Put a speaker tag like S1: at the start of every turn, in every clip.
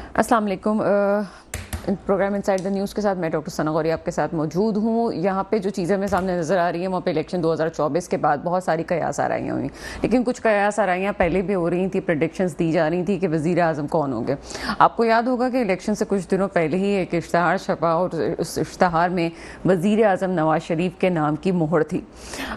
S1: अस्सलाम वालेकुम। Programme inside the news के साथ मैं डॉक्टर सना गौरी आपके साथ मौजूद हूँ। यहाँ पे जो चीज़ें हमें सामने नज़र आ रही हैं वहाँ पे इलेक्शन 2024 के बाद बहुत सारी कयास आराइयाँ हुई, लेकिन कुछ कयास आराइयाँ पहले भी हो रही थी, प्रेडिक्शंस दी जा रही थी कि वज़ीर आज़म कौन होंगे। आपको याद होगा कि इलेक्शन से कुछ दिनों पहले ही एक इश्तहार छपा और उस इश्तहार में वज़ीर आज़म नवाज शरीफ के नाम की मोहर थी।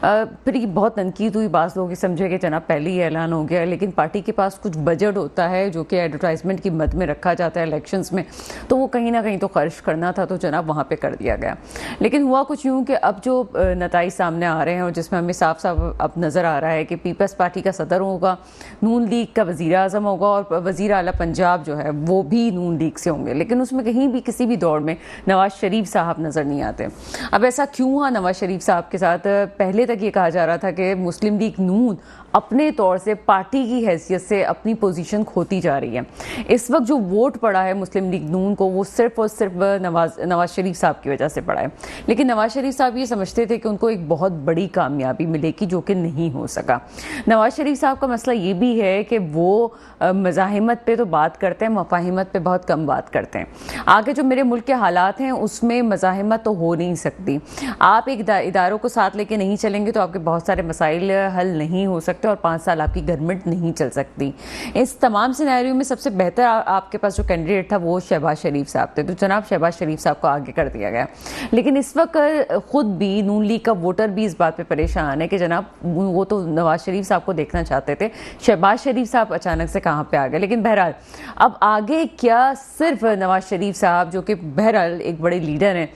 S1: फिर ये बहुत तनकीद हुई, बाज़ लोग समझे कि जनाब पहले ही ऐलान हो गया, लेकिन पार्टी के पास कुछ बजट होता है जो कि एडवर्टाइजमेंट की मद में रखा जाता है इलेक्शंस में, तो वो कहीं ना कहीं तो खर्च करना था, तो जनाब वहाँ पे कर दिया गया। लेकिन हुआ कुछ यूँ कि अब जो नताइज सामने आ रहे हैं और जिसमें हमें साफ साफ अब नज़र आ रहा है कि पीपल्स पार्टी का सदर होगा, नून लीग का वज़ीर आज़म होगा और वज़ीर आला पंजाब जो है वो भी नून लीग से होंगे, लेकिन उसमें कहीं भी किसी भी दौड़ में नवाज शरीफ साहब नज़र नहीं आते। अब ऐसा क्यों हुआ नवाज शरीफ साहब के साथ? पहले तक ये कहा जा रहा था कि मुस्लिम लीग नून अपने तौर से पार्टी की हैसियत से अपनी पोजीशन खोती जा रही है। इस वक्त जो वोट पड़ा है मुस्लिम लीग नून को, वो सिर्फ और सिर्फ नवाज शरीफ साहब की वजह से पड़ा है। लेकिन नवाज शरीफ साहब ये समझते थे कि उनको एक बहुत बड़ी कामयाबी मिलेगी, जो कि नहीं हो सका। नवाज शरीफ साहब का मसला ये भी है कि वो मज़ाहिमत पे तो बात करते हैं, मफाहिमत पे बहुत कम बात करते हैं। आगे जो मेरे मुल्क के हालात हैं उसमें मज़ाहिमत तो हो नहीं सकती। आप एक इदारों को साथ लेके नहीं चलेंगे तो आपके बहुत सारे मसाइल हल नहीं हो सकते और 5 साल आपकी गवर्नमेंट नहीं चल सकती। इस तमाम सिनेरियो में सबसे बेहतर आपके पास जो कैंडिडेट था वो शहबाज शरीफ साहब थे, तो जनाब शहबाज शरीफ साहब को आगे कर दिया गया। लेकिन इस वक्त खुद भी नून लीग का वोटर भी इस बात पे परेशान है कि जनाब वो तो नवाज शरीफ साहब को देखना चाहते थे, शहबाज शरीफ साहब अचानक से कहाँ पे आ गए। लेकिन बहरहाल अब आगे क्या सिर्फ नवाज शरीफ साहब, जो कि बहरहाल एक बड़े लीडर हैं,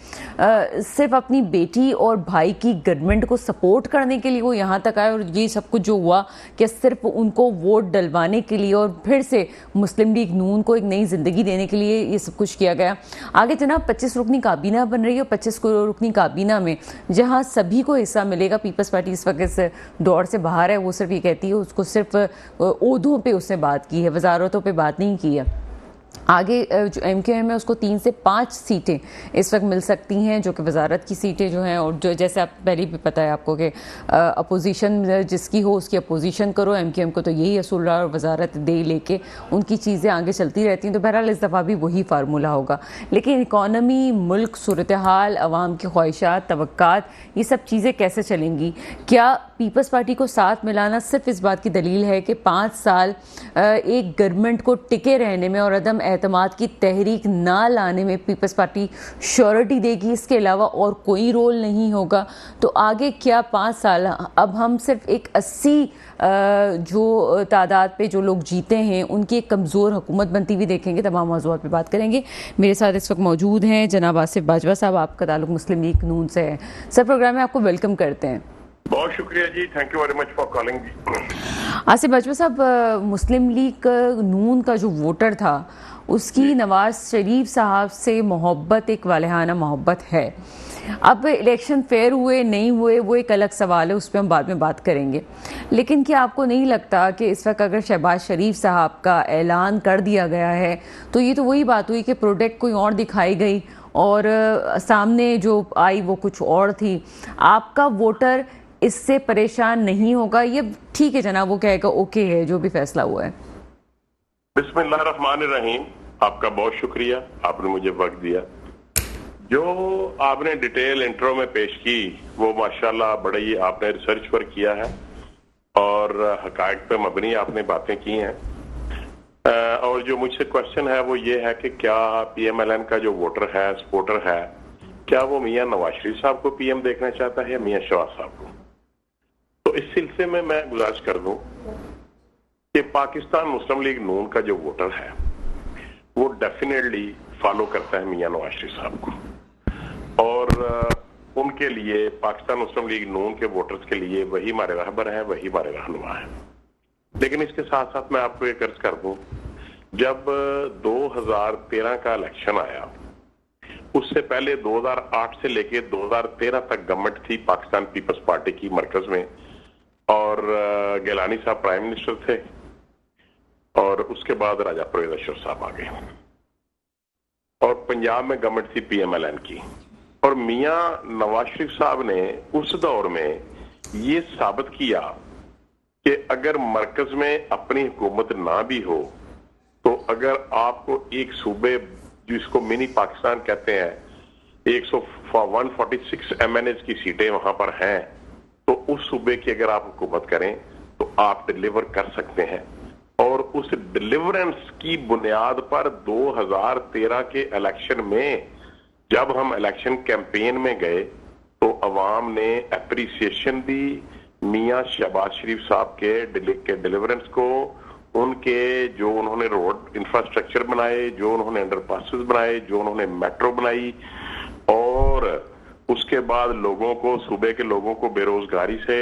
S1: सिर्फ अपनी बेटी और भाई की गवर्नमेंट को सपोर्ट करने के लिए वो यहाँ तक आए और ये सब कुछ जो हुआ कि सिर्फ उनको वोट डलवाने के लिए और फिर से मुस्लिम लीग नून को एक नई जिंदगी देने के लिए ये सब कुछ किया गया। आगे जनाब 25 रुकनी काबीना बन रही है और 25 रुकनी काबीना में जहां सभी को हिस्सा मिलेगा। पीपल्स पार्टी इस वक्त इस दौर से बाहर है, वो सिर्फ ये कहती है, उसको सिर्फ ओहदों पे उसने बात की है, वजारतों पे बात नहीं की है। आगे जो MQM है उसको 3 से 5 सीटें इस वक्त मिल सकती हैं, जो कि वजारत की सीटें जो हैं, और जो जैसे आप पहले भी पता है आपको कि अपोजिशन जिसकी हो उसकी अपोजिशन करो। MQM को तो यही असूल रहा और वजारत दे लेके उनकी चीज़ें आगे चलती रहती हैं, तो बहरहाल इस दफ़ा भी वही फार्मूला होगा। लेकिन इकॉनमी, मुल्क, सूरत हाल, अवाम की ख्वाहिशात, तवक्कात, ये सब चीज़ें कैसे चलेंगी? क्या पीपल्स पार्टी को साथ मिलाना सिर्फ इस बात की दलील है कि 5 साल एक गवर्नमेंट को टिके रहने में और अदम एतमाद की तहरीक ना लाने में पीपल्स पार्टी श्योरिटी देगी, इसके अलावा और कोई रोल नहीं होगा? तो आगे क्या 5 साल, अब हम सिर्फ एक 80 जो तादाद पे जो लोग जीते हैं उनकी एक कमज़ोर हुकूमत बनती हुई देखेंगे। तमाम मौज़ूआत पे बात करेंगे। मेरे साथ इस वक्त मौजूद हैं जनाब आसिफ बाजवा साहब, आपका ताल्लुक मुस्लिम लीग नून से है। सर, प्रोग्राम में आपको वेलकम करते हैं।
S2: बहुत शुक्रिया जी, thank you very much for calling.
S1: Asif Bajwa sahab, Muslim league नून का जो वोटर था उसकी नवाज शरीफ साहब से मोहब्बत, एक वालिहाना मोहब्बत है। अब इलेक्शन फेयर हुए नहीं हुए वो एक अलग सवाल है, उस पर हम बाद में बात करेंगे। लेकिन क्या आपको नहीं लगता कि इस वक्त अगर शहबाज शरीफ साहब का ऐलान कर दिया गया है तो ये तो वही बात हुई कि प्रोडक्ट कोई और दिखाई गई और सामने जो आई वो कुछ और थी? आपका वोटर इससे परेशान नहीं होगा? ये ठीक है जनाब, वो कहेगा ओके है जो भी फैसला हुआ है।
S2: बिस्मिल्लाहिर्रहमानिर्रहीम। आपका बहुत शुक्रिया, आपने मुझे वक्त दिया। जो आपने डिटेल इंट्रो में पेश की वो माशाल्लाह बड़ा ही आपने रिसर्च पर किया है और हकायक पे मबनी आपने बातें की हैं। और जो मुझसे क्वेश्चन है वो ये है कि क्या PMLN का जो वोटर है, सपोर्टर है, क्या वो मियां नवाज शरीफ साहब को PM देखना चाहता है या मियां शहबाज साहब को? तो इस सिलसिले में मैं गुजारिश कर दूं कि पाकिस्तान मुस्लिम लीग नून का जो वोटर है वो डेफिनेटली फॉलो करता है मियां नवाज शरीफ साहब को, और उनके लिए पाकिस्तान मुस्लिम लीग नून के वोटर्स के लिए वही हमारे रहबर है, वही हमारे रहनुमा है। लेकिन इसके साथ साथ मैं आपको एक अर्ज कर दूं, जब 2013 का इलेक्शन आया उससे पहले 2008 से लेके 2013 तक गवर्नमेंट थी पाकिस्तान पीपल्स पार्टी की मरकज में, और गिलानी साहब प्राइम मिनिस्टर थे और उसके बाद राजा परवेज अशरफ साहब आ गए और पंजाब में गवर्नमेंट थी PMLN की। और मियां नवाज शरीफ साहब ने उस दौर में ये साबित किया कि अगर मरकज में अपनी हुकूमत ना भी हो तो अगर आपको एक सूबे जिसको मिनी पाकिस्तान कहते हैं 146 MNAs की सीटें वहां पर हैं, तो उस सूबे की अगर आप हुकूमत करें तो आप डिलीवर कर सकते हैं। और उस डिलीवरेंस की बुनियाद पर 2013 के इलेक्शन में जब हम इलेक्शन कैंपेन में गए तो अवाम ने अप्रिसिएशन दी मियां शहबाज शरीफ साहब के डिलीवरेंस को, उनके जो उन्होंने रोड इंफ्रास्ट्रक्चर बनाए, जो उन्होंने अंडरपासेस बनाए, जो उन्होंने मेट्रो बनाई, और उसके बाद लोगों को, सूबे के लोगों को बेरोजगारी से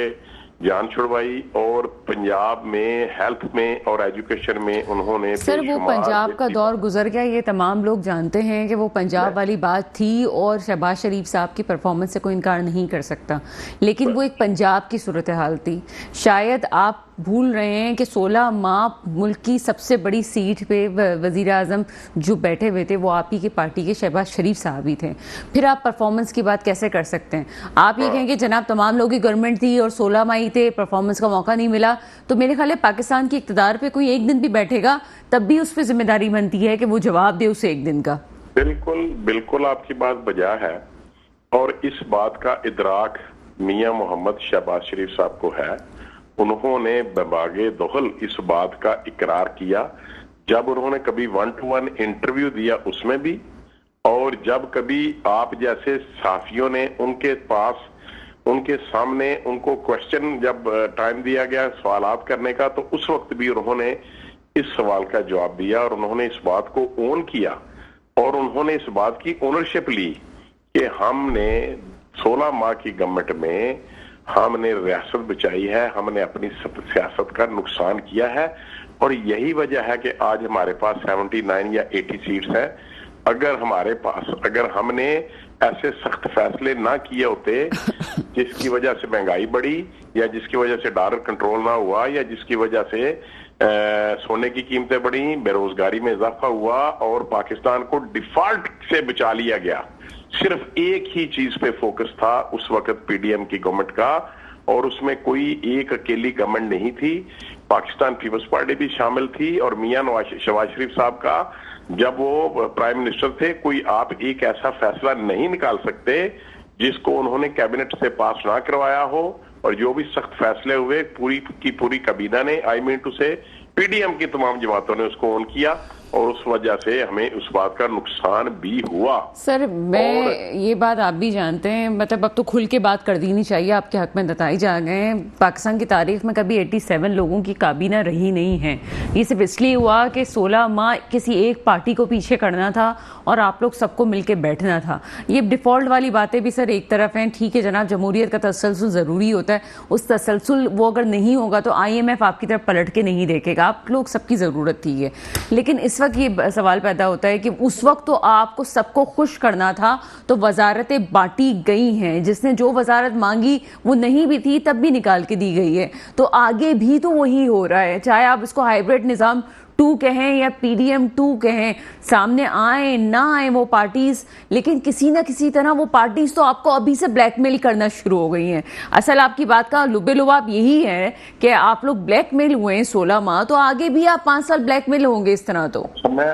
S2: जान छुड़वाई, और पंजाब में हेल्थ में और एजुकेशन में उन्होंने
S1: सर वो पंजाब का दौर गुजर गया, ये तमाम लोग जानते हैं कि वो पंजाब वाली बात थी और शहबाज शरीफ साहब की परफॉर्मेंस से कोई इनकार नहीं कर सकता, लेकिन वो एक पंजाब की सूरत हाल थी। शायद आप भूल रहे हैं कि 16 माह मुल्क की सबसे बड़ी सीट पे वजीर आजम जो बैठे हुए थे वो आप ही की पार्टी के शहबाज शरीफ साहब ही थे। फिर आप परफॉर्मेंस की बात कैसे कर सकते हैं? आप ये कहें कि जनाब तमाम लोगों की गवर्नमेंट थी और 16 माह ही थे, परफॉर्मेंस का मौका नहीं मिला, तो मेरे ख्याल है पाकिस्तान की इक़्तिदार पे कोई एक दिन भी बैठेगा तब भी उस पर जिम्मेदारी बनती है कि वो जवाब दे उसे एक दिन का।
S2: बिल्कुल बिल्कुल आपकी बात बजा है, और इस बात का इदराक मियां मोहम्मद शहबाज शरीफ साहब को है। उन्होंने बबागे दोहल इस बात का इकरार किया जब उन्होंने कभी 1-to-1 इंटरव्यू दिया उसमें भी, और जब कभी आप जैसे साफियों ने उनके पास, उनके सामने उनको क्वेश्चन जब टाइम दिया गया सवालात करने का, तो उस वक्त भी उन्होंने इस सवाल का जवाब दिया और उन्होंने इस बात को ओन किया और उन्होंने इस बात की ओनरशिप ली कि हमने 16 माह की गवर्नमेंट में हमने रियासत बचाई है, हमने अपनी सियासत का नुकसान किया है, और यही वजह है कि आज हमारे पास 79 या 80 सीट्स हैं। अगर हमारे पास, अगर हमने ऐसे सख्त फैसले ना किए होते जिसकी वजह से महंगाई बढ़ी, या जिसकी वजह से डॉलर कंट्रोल ना हुआ, या जिसकी वजह से सोने की कीमतें बढ़ी, बेरोजगारी में इजाफा हुआ और पाकिस्तान को डिफॉल्ट से बचा लिया गया, सिर्फ एक ही चीज पे फोकस था उस वक्त पीडीएम की गवर्नमेंट का, और उसमें कोई एक अकेली गवर्नमेंट नहीं थी, पाकिस्तान पीपल्स पार्टी भी शामिल थी, और मियां शहबाज शरीफ साहब का जब वो प्राइम मिनिस्टर थे, कोई आप एक ऐसा फैसला नहीं निकाल सकते जिसको उन्होंने कैबिनेट से पास ना करवाया हो, और जो भी सख्त फैसले हुए पूरी की पूरी काबीना ने, आई मीन टू से पीडीएम की तमाम जमातों ने उसको ऑन किया, और उस वजह से हमें उस बात का नुकसान भी हुआ।
S1: सर मैं ये बात आप भी जानते हैं, मतलब अब तो खुल के बात कर देनी चाहिए, आपके हक में नताइज आ गए हैं। पाकिस्तान की तारीख में कभी 87 लोगों की काबीना रही नहीं है। ये सिर्फ इसलिए हुआ कि 16 माह किसी एक पार्टी को पीछे करना था और आप लोग सबको मिलकर बैठना था। ये डिफ़ॉल्ट वाली बातें भी सर एक तरफ हैं, ठीक है जनाब, जमहूरियत का तसलसल ज़रूरी होता है, उस तसलसल वो अगर नहीं होगा तो IMF आपकी तरफ पलट के नहीं देखेगा, आप लोग सबकी ज़रूरत थी है। लेकिन इस वक्त ये सवाल पैदा होता है कि उस वक्त तो आपको सबको खुश करना था, तो वजारतें बांटी गई हैं, जिसने जो वजारत मांगी वो नहीं भी थी तब भी निकाल के दी गई है, तो आगे भी तो वही हो रहा है, चाहे आप इसको हाइब्रिड निज़ाम 2 कहें या PDM 2 कहें, सामने आए ना आए वो पार्टीज, लेकिन किसी ना किसी तरह वो पार्टीज तो आपको अभी से ब्लैकमेल करना शुरू हो गई हैं। असल आपकी बात का लुबे-लुबाब यही है कि आप लोग ब्लैकमेल हुए हैं 16 माह, तो आगे भी आप 5 साल ब्लैकमेल होंगे इस तरह। तो
S2: मैं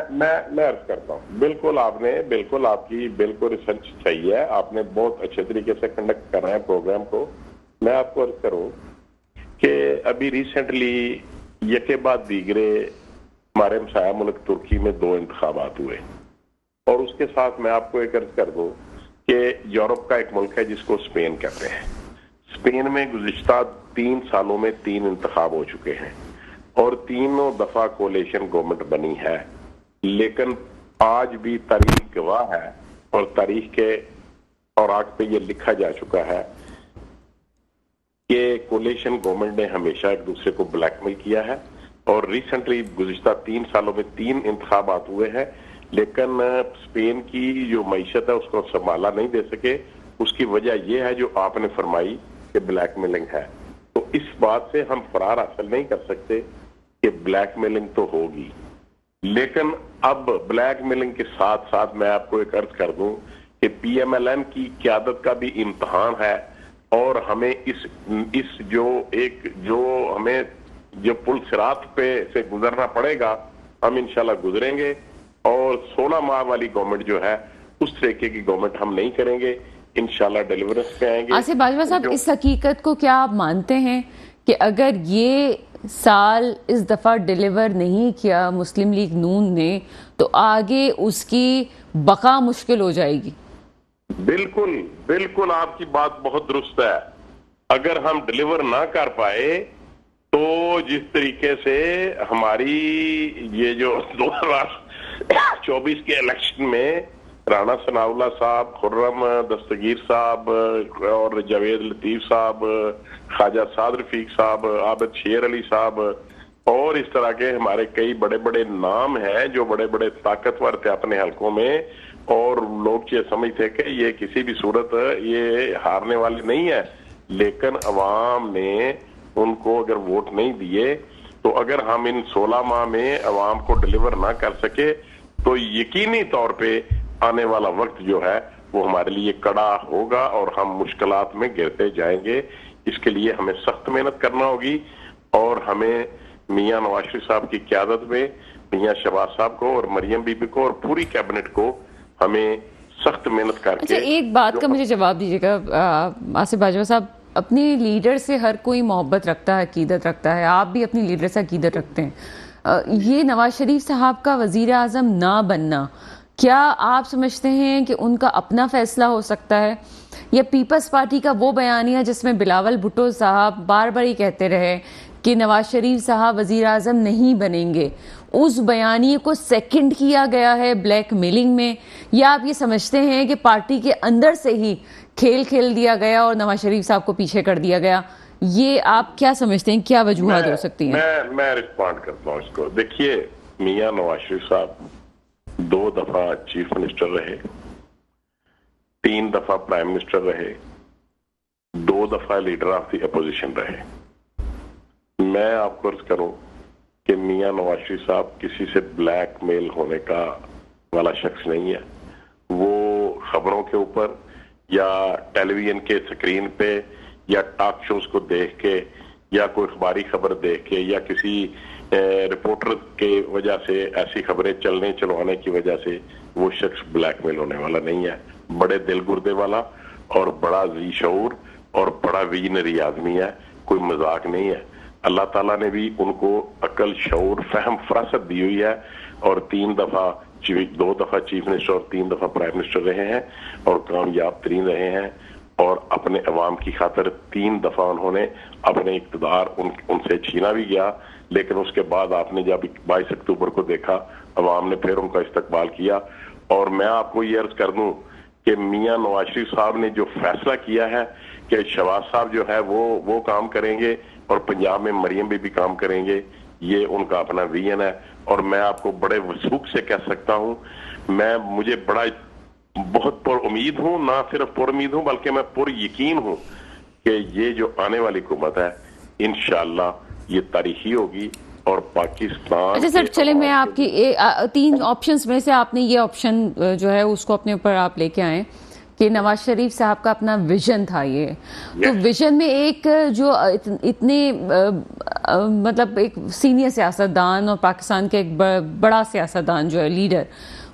S2: अर्ज करता हूँ, बिल्कुल आपने, बिल्कुल आपकी बिल्कुल रिसर्च चाहिए, आपने बहुत अच्छे तरीके से कंडक्ट कर रहे हैं प्रोग्राम को। मैं आपको अर्ज करूँ कि अभी रिसेंटली यके बाद दीगरे हमारे हमसाया मुल्क तुर्की में 2 इंतखाबात हुए, और उसके साथ मैं आपको एक अर्ज कर दूं कि यूरोप का एक मुल्क है जिसको स्पेन कहते हैं। स्पेन में गुज़िश्ता 3 सालों में 3 इंतखाब हो चुके हैं और तीनों दफा कोalition गवर्नमेंट बनी है, लेकिन आज भी तारीख गवाह है और तारीख के औराक पे ये लिखा जा चुका है कि कोalition गवर्नमेंट ने हमेशा एक दूसरे को ब्लैकमेल किया है, और रिसेंटली गुज़िश्ता 3 सालों में 3 इंतखाबात हुए हैं, लेकिन स्पेन की जो मईशत है उसको संभाला नहीं दे सके। उसकी वजह यह है जो आपने फरमाई कि ब्लैकमेलिंग है, तो इस बात से हम फरार हासिल नहीं कर सकते कि ब्लैकमेलिंग तो होगी, लेकिन अब ब्लैकमेलिंग के साथ साथ मैं आपको एक अर्ज कर दूं कि PMLN की क़यादत का भी इम्तहान है, और हमें इस जो हमें जो पुल सिरात पे से गुजरना पड़ेगा हम इंशाल्लाह गुजरेंगे। और 16 माह वाली गवर्नमेंट जो है उस तरीके की गवर्नमेंट हम नहीं करेंगे, इंशाल्लाह डिलीवरेंस पे आएंगे।
S1: आसिफ बाजवा साहब, इस हकीकत को क्या आप मानते हैं कि अगर ये साल इस दफा डिलीवर नहीं किया मुस्लिम लीग नून ने तो आगे उसकी बका मुश्किल हो जाएगी?
S2: बिल्कुल बिल्कुल, आपकी बात बहुत दुरुस्त है। अगर हम डिलीवर ना कर पाए तो जिस तरीके से हमारी ये जो 2024 के इलेक्शन में राणा सनाउल्लाह साहब, खुर्रम दस्तगीर साहब और जावेद लतीफ साहब, ख्वाजा साद रफीक साहब, आबिद शेर अली साहब और इस तरह के हमारे कई बड़े बड़े नाम हैं जो बड़े बड़े ताकतवर थे अपने हलकों में, और लोग ये समझते कि ये किसी भी सूरत ये हारने वाले नहीं है। लेकिन अवाम ने उनको अगर वोट नहीं दिए तो अगर हम इन 16 माह में अवाम को डिलीवर ना कर सके तो यकीनी तौर पे आने वाला वक्त जो है वो हमारे लिए कड़ा होगा और हम मुश्किलात में गिरते जाएंगे। इसके लिए हमें सख्त मेहनत करना होगी और हमें मियां नवाज शरीफ साहब की क़यादत में मियां शहबाज साहब को और मरियम बीबी को और पूरी कैबिनेट को हमें सख्त मेहनत करके।
S1: अच्छा, एक बात का मुझे जवाब दीजिएगा आसिफ बाजवा साहब, अपने लीडर से हर कोई मोहब्बत रखता है, अकीदत रखता है, आप भी अपनी लीडर से अकीदत रखते हैं। ये नवाज शरीफ साहब का वजीर आजम ना बनना, क्या आप समझते हैं कि उनका अपना फैसला हो सकता है, या पीपल्स पार्टी का वो बयानिया जिसमें बिलावल भुट्टो साहब बार बार ही कहते रहे कि नवाज शरीफ साहब वजीर आजम नहीं बनेंगे, उस बयानिए को सेकंड किया गया है ब्लैक मेलिंग में, या आप ये समझते हैं कि पार्टी के अंदर से ही खेल खेल दिया गया और नवाज शरीफ साहब को पीछे कर दिया गया? ये आप क्या समझते हैं, क्या वजूहत हो सकती हैं?
S2: मैं रिस्पॉन्ड करता हूँ इसको। देखिए, मियां नवाज शरीफ साहब 2 दफा चीफ मिनिस्टर रहे, 3 दफा प्राइम मिनिस्टर रहे, 2 दफा लीडर ऑफ द अपोजिशन रहे। मैं आपको अर्ज करूं कि मियां नवाज शरीफ साहब किसी से ब्लैकमेल होने का वाला शख्स नहीं है। वो खबरों के ऊपर या टेलीविजन के स्क्रीन पे या टॉक शोज को देख के या कोई अखबारी खबर देख के या किसी रिपोर्टर के वजह से ऐसी खबरें चलवाने की वजह से वो शख्स ब्लैकमेल होने वाला नहीं है। बड़े दिल गुर्दे वाला और बड़ा जी शऊर और बड़ा विजनरी आदमी है, कोई मजाक नहीं है। अल्लाह ताला ने भी उनको अकल, शऊर, फहम, फरासत दी हुई है और 2 दफा चीफ मिनिस्टर और 3 दफा प्राइम मिनिस्टर रहे हैं और कामयाब तरीन रहे हैं और अपने अवाम की खातिर 3 दफा उन्होंने अपने इक़्तिदार उनसे छीना भी गया, लेकिन उसके बाद आपने जब 22 अक्टूबर को देखा अवाम ने फिर उनका इस्तकबाल किया। और मैं आपको ये अर्ज कर दूं कि मियां नवाज शरीफ साहब ने जो फैसला किया है कि शहबाज साहब जो है वो काम करेंगे और पंजाब में मरियम भी काम करेंगे, ये उनका अपना विजन है। और मैं आपको बड़े वसूख से कह सकता हूं, मुझे बहुत पुर उम्मीद हूं, ना सिर्फ पुर उम्मीद हूं बल्कि मैं पुर यकीन हूं कि ये जो आने वाली हुकूमत है इंशाअल्लाह ये तारीखी होगी और पाकिस्तान।
S1: अच्छा सर, चले मैं आपकी 3 ऑप्शंस में से आपने ये ऑप्शन जो है उसको अपने ऊपर आप लेके आए कि नवाज शरीफ साहब का अपना विजन था ये। तो विजन में एक जो इतने मतलब एक सीनियर सियासतदान और पाकिस्तान के एक बड़ा सियासतदान जो है लीडर,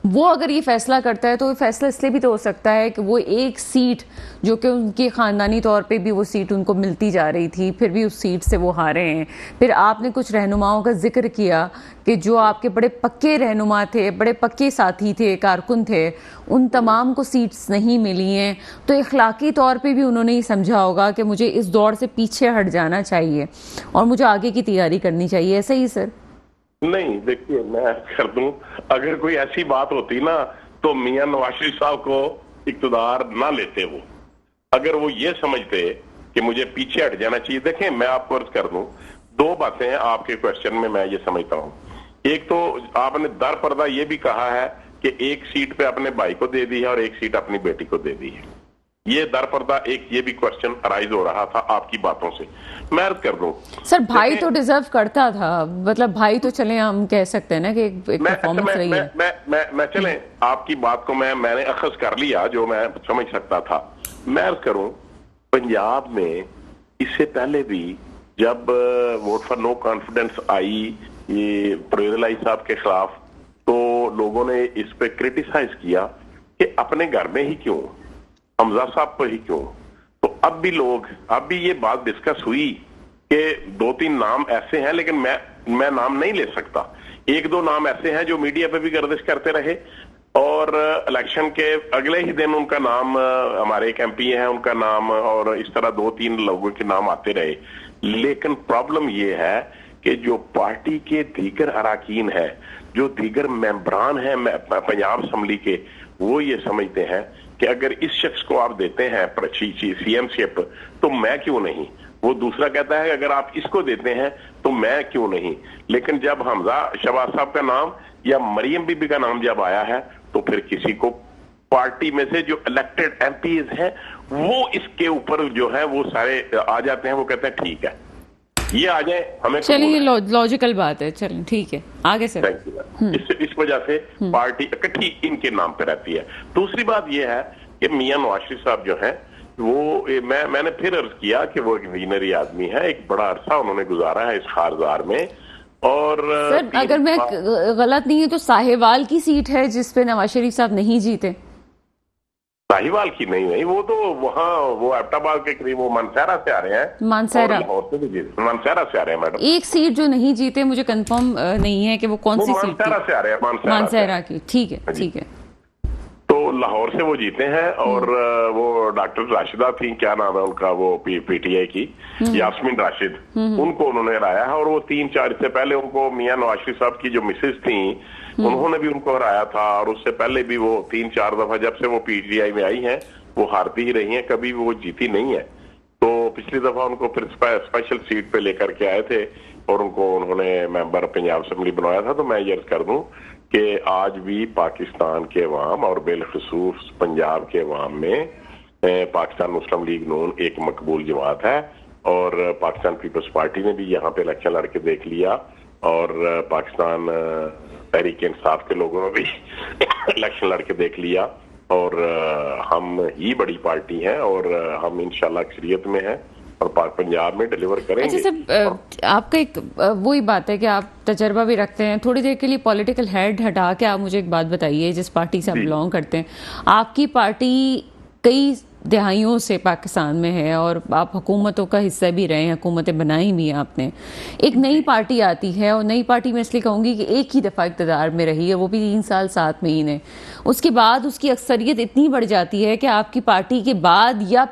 S1: वो अगर ये फैसला करता है तो ये फैसला इसलिए भी तो हो सकता है कि वो एक सीट जो कि उनके ख़ानदानी तौर पे भी वो सीट उनको मिलती जा रही थी, फिर भी उस सीट से वो हारे हैं। फिर आपने कुछ रहनुमाओं का जिक्र किया कि जो आपके बड़े पक्के रहनुमा थे, बड़े पक्के साथी थे, कारकुन थे, उन तमाम को सीट्स नहीं मिली हैं। तो इखलाकी तौर पे भी उन्होंने ये समझा होगा कि मुझे इस दौड़ से पीछे हट जाना चाहिए और मुझे आगे की तैयारी करनी चाहिए। ऐसा ही सर?
S2: नहीं, देखिए मैं कर दूं, अगर कोई ऐसी बात होती ना तो मियां नवाज शरीफ साहब को इक़्तिदार ना लेते। वो अगर वो ये समझते कि मुझे पीछे हट जाना चाहिए। देखें, मैं आपको अर्ज कर दूं, 2 बातें आपके क्वेश्चन में मैं ये समझता हूं। एक तो आपने दर पर्दा ये भी कहा है कि एक सीट पे अपने भाई को दे दी है और एक सीट अपनी बेटी को दे दी है। ये दर पर्दा एक ये भी क्वेश्चन अराइज हो रहा था आपकी बातों से। मैं अर्ज कर दूं
S1: सर, भाई तो डिजर्व करता था, मतलब भाई तो चले हम कह सकते हैं ना कि एक परफॉर्मेंस रही है।
S2: मैं चले आपकी बात को मैंने अखज कर लिया जो मैं समझ सकता था। मैं अर्ज करूं, पंजाब में इससे पहले भी जब वोट फॉर नो कॉन्फिडेंस आई ये परवेज इलाही साहब के खिलाफ, तो लोगों ने इस पे क्रिटिसाइज किया कि अपने घर में ही क्यों, हमजा साहब पर ही क्यों। तो अब भी ये बात डिस्कस हुई कि 2-3 नाम ऐसे हैं, लेकिन मैं नाम नहीं ले सकता। 1-2 नाम ऐसे हैं जो मीडिया पे भी गर्दिश करते रहे और इलेक्शन के अगले ही दिन उनका नाम, हमारे एक एमपी हैं उनका नाम, और इस तरह 2-3 लोगों के नाम आते रहे। लेकिन प्रॉब्लम ये है कि जो पार्टी के दीगर अराकीन है, जो दीगर मेंबरान हैं पंजाब असेंबली के, वो ये समझते हैं कि अगर इस शख्स को आप देते हैं सीएमशिप तो मैं क्यों नहीं। वो दूसरा कहता है अगर आप इसको देते हैं तो मैं क्यों नहीं। लेकिन जब हमजा शहबाज साहब का नाम या मरियम बीबी का नाम जब आया है तो फिर किसी को पार्टी में से जो इलेक्टेड एमपीज हैं वो इसके ऊपर जो है वो सारे आ जाते हैं, वो कहते हैं ठीक है ये आ जाए, हमें
S1: चलिए लॉजिकल बात है, चलिए ठीक है आगे से।
S2: इस वजह से पार्टी इकट्ठी इनके नाम पे रहती है। दूसरी बात यह है कि मियां नवाज शरीफ साहब जो हैं वो, मैंने फिर अर्ज किया कि वो एक विजनरी आदमी है, एक बड़ा अरसा उन्होंने गुजारा है इस खारजार में। और
S1: सर अगर मैं गलत नहीं है तो साहिवाल की सीट है जिसपे नवाज शरीफ साहब नहीं जीते।
S2: साहिवाल की नहीं, वो तो वहाँ वो एबटाबाद के करीब, वो मानसहरा से आ रहे हैं।
S1: मानसहरा
S2: से आ रहे हैं मैडम।
S1: एक सीट जो नहीं जीते, मुझे कंफर्म नहीं है कि वो कौन सी सीट थी।
S2: मानसहरा से आ रहे हैं,
S1: मानसहरा की, ठीक है ठीक है।
S2: तो लाहौर से वो जीते हैं और वो डॉक्टर राशिदा थी, क्या नाम है उनका, वो पीटीआई की यास्मीन राशिद, उनको उन्होंने हराया है। और वो 3-4 इससे पहले उनको मियां नवाज शरीफ साहब की जो मिसेज थी उन्होंने भी उनको हराया था। और उससे पहले भी वो 3-4 दफा जब से वो पीटीआई में आई हैं वो हारती ही रही हैं, कभी भी वो जीती नहीं है। तो पिछली दफा उनको फिर स्पेशल सीट पे लेकर के आए थे और उनको उन्होंने मेंबर पंजाब असेंबली बनाया था। तो मैं ये अर्ज कर दूं कि आज भी पाकिस्तान के अवाम और बिलखसूस पंजाब के अवाम में पाकिस्तान मुस्लिम लीग नून एक मकबूल जमात है। और पाकिस्तान पीपल्स पार्टी ने भी यहाँ पे इलेक्शन लड़के देख लिया और पाकिस्तान तहरीक इंसाफ के लोगों ने भी इलेक्शन लड़के देख लिया। और हम ही बड़ी पार्टी हैं और हम इंशाल्लाह अक्सरियत में हैं और पंजाब में डिलीवर करेंगे।
S1: अच्छा सर, आपका एक वही बात है कि आप तजर्बा भी रखते हैं। थोड़ी देर के लिए पॉलिटिकल हेड हटा के आप मुझे एक बात बताइए, जिस पार्टी से आप बिलोंग करते हैं, आपकी पार्टी कई दहाइयों से पाकिस्तान में है और आप हुकूमतों का हिस्सा भी रहे हैं, हुकूमतें बनाई भी हैं आपने। एक नई पार्टी आती है और नई पार्टी में इसलिए कहूँगी कि एक ही दफ़ा इक़्तिदार में रही है, वो भी 3 साल 7 महीने। उसके बाद उसकी अक्सरियत इतनी बढ़ जाती है कि आपकी पार्टी के बाद या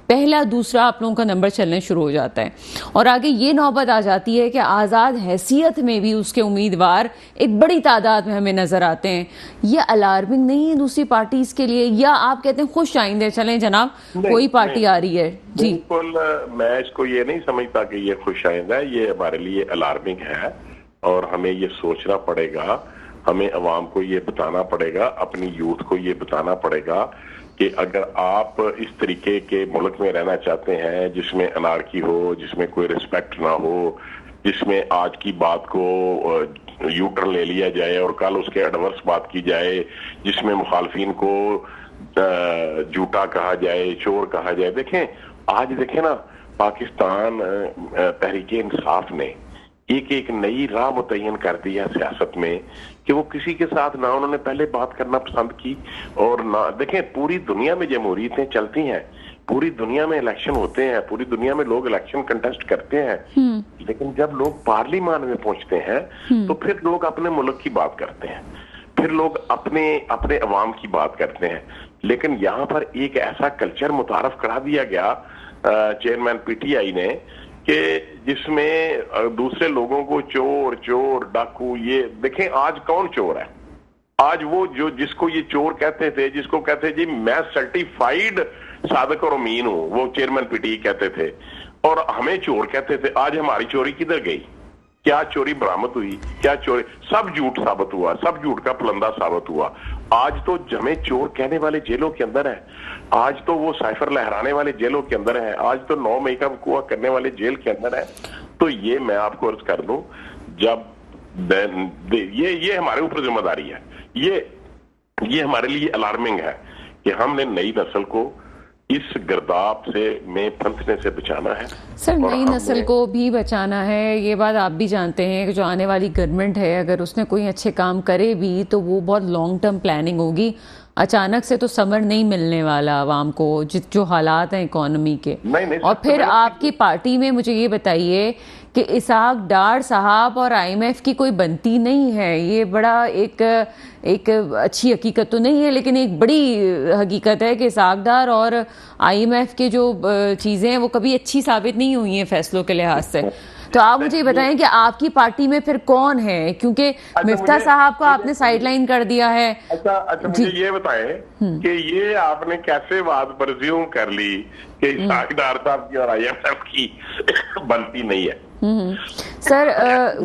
S1: पहला दूसरा आप लोगों का नंबर चलने शुरू हो जाता है और आगे ये नौबत आ जाती है कि आज़ाद हैसियत में भी उसके उम्मीदवार एक बड़ी तादाद में हमें नज़र आते हैं। ये अलार्मिंग नहीं है दूसरी पार्टीज के लिए, या आप कहते हैं खुश आइंदे चलें जनाब कोई पार्टी आ रही है? जी
S2: बिल्कुल, मैं इसको ये नहीं समझता कि ये खुश आइंदा है, ये हमारे लिए अलार्मिंग है और हमें ये सोचना पड़ेगा, हमें अवाम को ये बताना पड़ेगा, अपनी यूथ को ये बताना पड़ेगा कि अगर आप इस तरीके के मुल्क में रहना चाहते हैं जिसमें अनारकी हो, जिसमें कोई रिस्पेक्ट ना हो, जिसमें आज की बात को यू टर्न ले लिया जाए और कल उसके एडवर्स बात की जाए, जिसमें मुखालफिन को झूठा कहा जाए, चोर कहा जाए। देखें आज देखें ना, पाकिस्तान तहरीक इंसाफ ने एक नई राह मुतय्यन कर दी है सियासत में कि वो किसी के साथ ना उन्होंने पहले बात करना पसंद की और ना, देखें पूरी दुनिया में जमहूरियतें चलती हैं, पूरी दुनिया में इलेक्शन होते हैं, पूरी दुनिया में लोग इलेक्शन कंटेस्ट करते हैं, लेकिन जब लोग पार्लियामेंट में पहुंचते हैं तो फिर लोग अपने मुल्क की बात करते हैं, फिर लोग अपने अवाम की बात करते हैं। लेकिन यहाँ पर एक ऐसा कल्चर मुतारफ करा दिया गया चेयरमैन पीटीआई ने कि जिसमें दूसरे लोगों को चोर डाकू, ये देखें आज कौन चोर है? आज वो जो जिसको ये चोर कहते थे, जिसको कहते जी मैं सर्टिफाइड सादिक और अमीन हूं, वो चेयरमैन पीटीआई कहते थे और हमें चोर कहते थे। आज हमारी चोरी किधर गई? क्या चोरी बरामद हुई? क्या चोरी? सब झूठ साबित हुआ, सब झूठ का फलंदा साबित हुआ। आज तो हमें चोर कहने वाले जेलों के अंदर है, आज तो वो साइफर लहराने वाले जेलों के अंदर है, आज तो 9 मई का वकूआ करने वाले जेल के अंदर है। तो ये मैं आपको अर्ज कर दूं, जब ये हमारे ऊपर जिम्मेदारी है, ये हमारे लिए अलार्मिंग है कि हमने नई नस्ल को इस गर्दाब से में फंसने से बचाना है।
S1: सर
S2: और
S1: नई नस्ल को भी बचाना है, ये बात आप भी जानते हैं कि जो आने वाली गवर्नमेंट है अगर उसने कोई अच्छे काम करे भी तो वो बहुत लॉन्ग टर्म प्लानिंग होगी। अचानक से तो समर नहीं मिलने वाला आवाम को, जो हालात हैं इकोनॉमी के।
S2: नहीं,
S1: और
S2: सबसे
S1: फिर
S2: पहले
S1: आपकी पार्टी में मुझे ये बताइए कि इसहाक डार साहब और आईएमएफ की कोई बनती नहीं है। ये बड़ा एक अच्छी हकीकत तो नहीं है, लेकिन एक बड़ी हकीकत है कि इसहाक डार और आईएमएफ के जो चीज़ें हैं वो कभी अच्छी साबित नहीं हुई हैं फैसलों के लिहाज से। तो आप मुझे ये बताएं कि आपकी पार्टी में फिर कौन है, क्योंकि मिफ्ता साहब को आपने साइडलाइन कर दिया है।
S2: अच्छा मुझे ये बताएं कि ये आपने कैसे बात परज्यूम कर ली कि इसहाक डार साहब की और आईएमएफ की बनती नहीं है।
S1: सर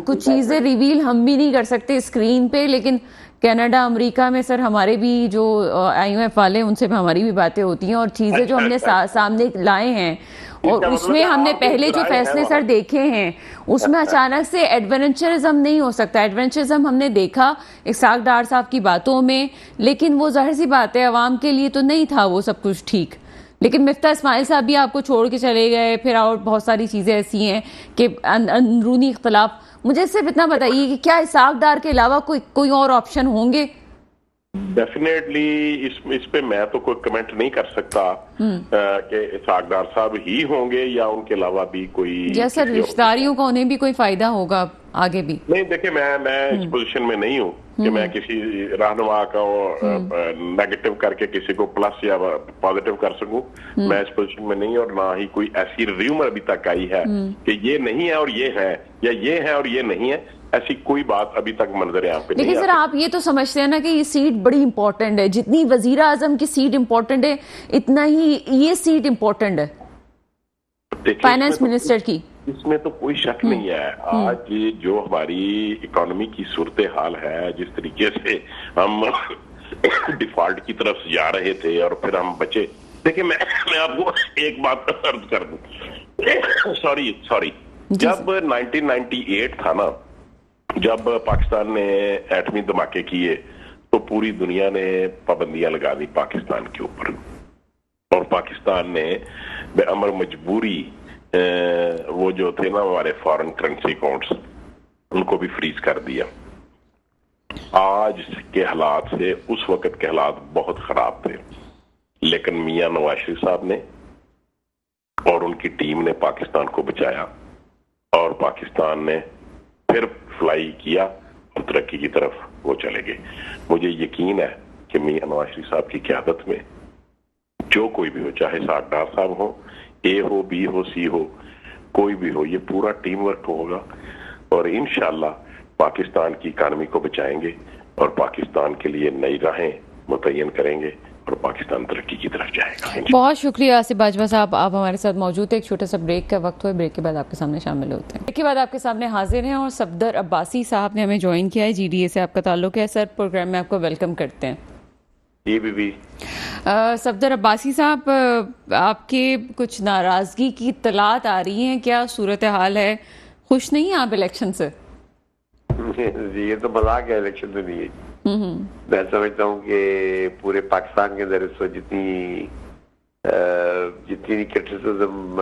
S1: कुछ चीज़ें रिवील हम भी नहीं कर सकते स्क्रीन पे, लेकिन कनाडा अमेरिका में सर हमारे भी जो आईएमएफ वाले हैं उनसे भी हमारी भी बातें होती हैं, और चीज़ें जो हमने सामने लाए हैं और उसमें हमने पहले जो फैसले सर देखे हैं उसमें अचानक से एडवेंचरिज्म नहीं हो सकता। एडवेंचरिज्म हमने देखा इसहाक डार साहब की बातों में, लेकिन वो जाहिर सी बात है अवाम के लिए तो नहीं था वो सब कुछ ठीक। लेकिन मिफ्ता इस्माइल साहब भी आपको छोड़ के चले गए, फिर और बहुत सारी चीज़ें ऐसी हैं कि अंदरूनी इख्तलाफ। मुझे सिर्फ इतना बताइए कि क्या इसहाक डार के अलावा कोई और ऑप्शन होंगे?
S2: डेफिनेटली इस पे मैं तो कोई कमेंट नहीं कर सकता कि इसहाक डार साहब ही होंगे या उनके अलावा भी कोई।
S1: जैसे रिश्तेदारियों का उन्हें भी कोई फायदा होगा आगे भी।
S2: नहीं देखिए, मैं इस पोजीशन में नहीं हूँ कि मैं किसी रहनुमा का नेगेटिव करके किसी को प्लस या पॉजिटिव कर सकूं। मैं इस पोजीशन में नहीं, और ना ही कोई ऐसी र्यूमर अभी तक आई है कि ये नहीं है और ये है, या ये है और ये नहीं है। ऐसी कोई बात अभी तक मंजर यहाँ पे नहीं।
S1: लेकिन सर आप ये तो समझते हैं ना कि ये सीट बड़ी इंपॉर्टेंट है, जितनी वजीर आजम की सीट इंपॉर्टेंट है इतना ही ये सीट इंपॉर्टेंट है फाइनेंस मिनिस्टर की।
S2: इसमें तो कोई शक नहीं है। आज जो हमारी इकोनॉमी की सूरत हाल है, जिस तरीके से हम डिफॉल्ट की तरफ जा रहे थे और फिर हम बचे। देखिए मैं आपको एक बात अर्ज कर दूं। सॉरी जब 1998 था ना, जब पाकिस्तान ने एटमी धमाके किए तो पूरी दुनिया ने पाबंदियां लगा दी पाकिस्तान के ऊपर, और पाकिस्तान ने बेअमर मजबूरी वो जो थे ना हमारे फॉरेन करेंसी अकाउंट्स, उनको भी फ्रीज कर दिया। आज के हालात से उस वक्त के हालात बहुत खराब थे, लेकिन मियां नवाज शरीफ साहब ने और उनकी टीम ने पाकिस्तान को बचाया, और पाकिस्तान ने फिर फ्लाई किया और तरक्की की तरफ वो चले गए। मुझे यकीन है कि मियां नवाज शरीफ साहब की क़यादत में जो कोई भी हो, चाहे इसहाक डार साहब हो, ए हो, बी हो, सी हो, कोई भी हो, ये पूरा टीम वर्क होगा और इंशाल्लाह पाकिस्तान की इकानमी को बचाएंगे और पाकिस्तान के लिए नई राहें मुतय्यन करेंगे और पाकिस्तान तरक्की की तरफ जाएगा।
S1: बहुत शुक्रिया आसिफ बाजवा साहब, आप हमारे साथ मौजूद है। एक छोटा सा ब्रेक का वक्त हुआ, ब्रेक के बाद आपके सामने शामिल होते हैं। ब्रेक के बाद आपके सामने हाजिर हैं और सफदर अब्बासी साहब ने हमें ज्वाइन किया है। जीडीए से आपका ताल्लुक है सर, प्रोग्राम में आपको वेलकम करते हैं।
S2: जी बीबी।
S1: सफदर अब्बासी साहब, आपके कुछ नाराजगी की इत्तलात आ रही हैं, क्या सूरत हाल है? खुश नहीं आप इलेक्शन से?
S3: जी ये तो मजाक है, इलेक्शन तो नहीं है। मैं समझता हूँ कि पूरे पाकिस्तान के अंदर इस वक्त जितनी क्रिटिसिज्म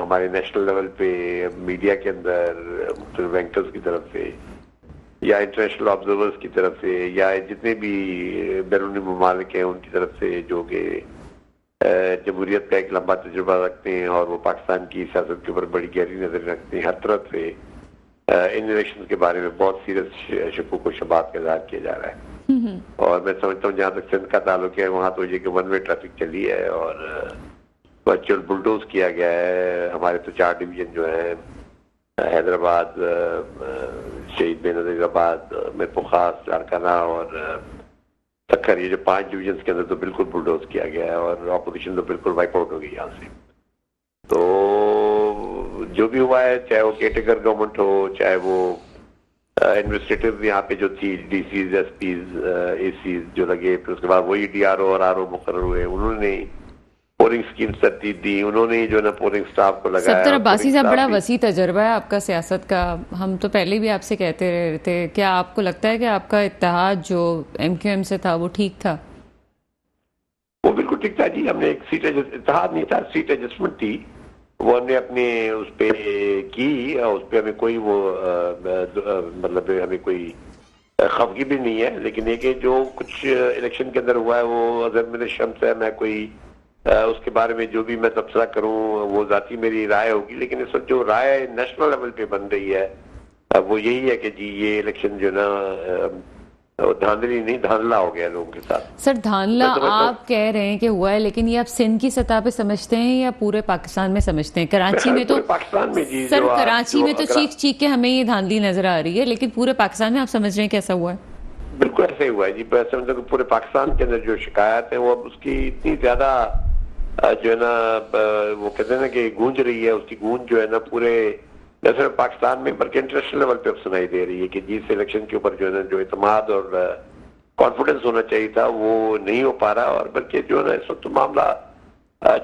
S3: हमारे नेशनल लेवल पे, मीडिया के अंदर, मुख्तलिफ एंकर्स की तरफ से या इंटरनेशनल ऑब्जर्वर्स की तरफ से या जितने भी बैरूनी ममालिक हैं उनकी तरफ से, जो कि जमहूरियत का एक लंबा तजुर्बा रखते हैं और वो पाकिस्तान की सियासत के ऊपर बड़ी गहरी नजर रखते हैं, हर तरफ से इन इलेक्शन के बारे में बहुत सीरियस शकूक व शबात का इज़हार किया जा रहा है। और मैं समझता हूँ जहाँ तक सिंध का ताल्लुक है वहाँ तो ये कि वन वे ट्रैफिक चली है और वर्चुअल बुलडोज किया गया है। हमारे तो 4 डिवीजन जो है, हैदराबाद, शहीद बेनज़ीराबाद, मीरपुर खास, लाड़काना और सक्खर, ये जो 5 डिवीजन के अंदर तो बिल्कुल बुलडोज किया गया है और अपोजिशन तो बिल्कुल वाइप आउट हो गई यहाँ से। तो जो भी हुआ है, चाहे वो केयरटेकर गवर्नमेंट हो, चाहे वो एडमिनिस्ट्रेटिव यहाँ पे जो थी डीसीज, एसपीज, एसीज जो लगे, फिर उसके बाद वही डीआरओ और आरओ मुकर्रर हुए, उन्होंने पोलिंग स्कीम तरतीब दी, उन्होंने जो है ना पोलिंग स्टाफ को लगाया।
S1: सफदर अब्बासी साहब, बड़ा वसी तजर्बा है आपका सियासत का, हम तो पहले भी आपसे कहते रहे थे। क्या आपको लगता है कि आपका इत्तेहाद जो एमक्यूएम से था वो ठीक था?
S3: वो बिल्कुल बिल्कुल ठीक था जी। हमने एक सीट इत्तेहाद नहीं था, सीट एडजस्टमेंट थी, वो हमने अपने उस पे की, उस पे हमें कोई वो मतलब हमें कोई खफगी भी नहीं है। लेकिन ये कि जो कुछ इलेक्शन के अंदर हुआ है वो अगर मेरे शम्स है, मैं कोई उसके बारे में जो भी मैं तबसरा करूं वो जाती मेरी राय होगी। लेकिन इस वक्त जो राय नेशनल लेवल पे बन रही है वो यही है कि जी ये इलेक्शन जो ना धांधली नहीं, धांधला हो गया लोगों के साथ।
S1: सर धांधला
S3: मैं
S1: आप कह रहे हैं कि हुआ है, लेकिन ये आप सिंध की सतह पे समझते हैं या पूरे पाकिस्तान में समझते हैं? कराची में तो
S3: पाकिस्तान में जी,
S1: सर कराची में तो चीख चीख के हमें ये धांधली नजर आ रही है, लेकिन पूरे पाकिस्तान में आप समझ रहे हैं कैसा हुआ है?
S3: बिल्कुल ऐसे ही हुआ है जी। समझो कि पूरे पाकिस्तान के अंदर जो शिकायत है वो अब उसकी इतनी ज्यादा जो है ना वो कहते हैं ना कि गूंज रही है, उसकी गूंज जो है ना पूरे न सिर्फ पाकिस्तान में बल्कि इंटरनेशनल लेवल पे अब सुनाई दे रही है कि जिस इलेक्शन के ऊपर जो है ना जो इतमाद और कॉन्फिडेंस होना चाहिए था वो नहीं हो पा रहा, और बल्कि जो है ना इस वक्त मामला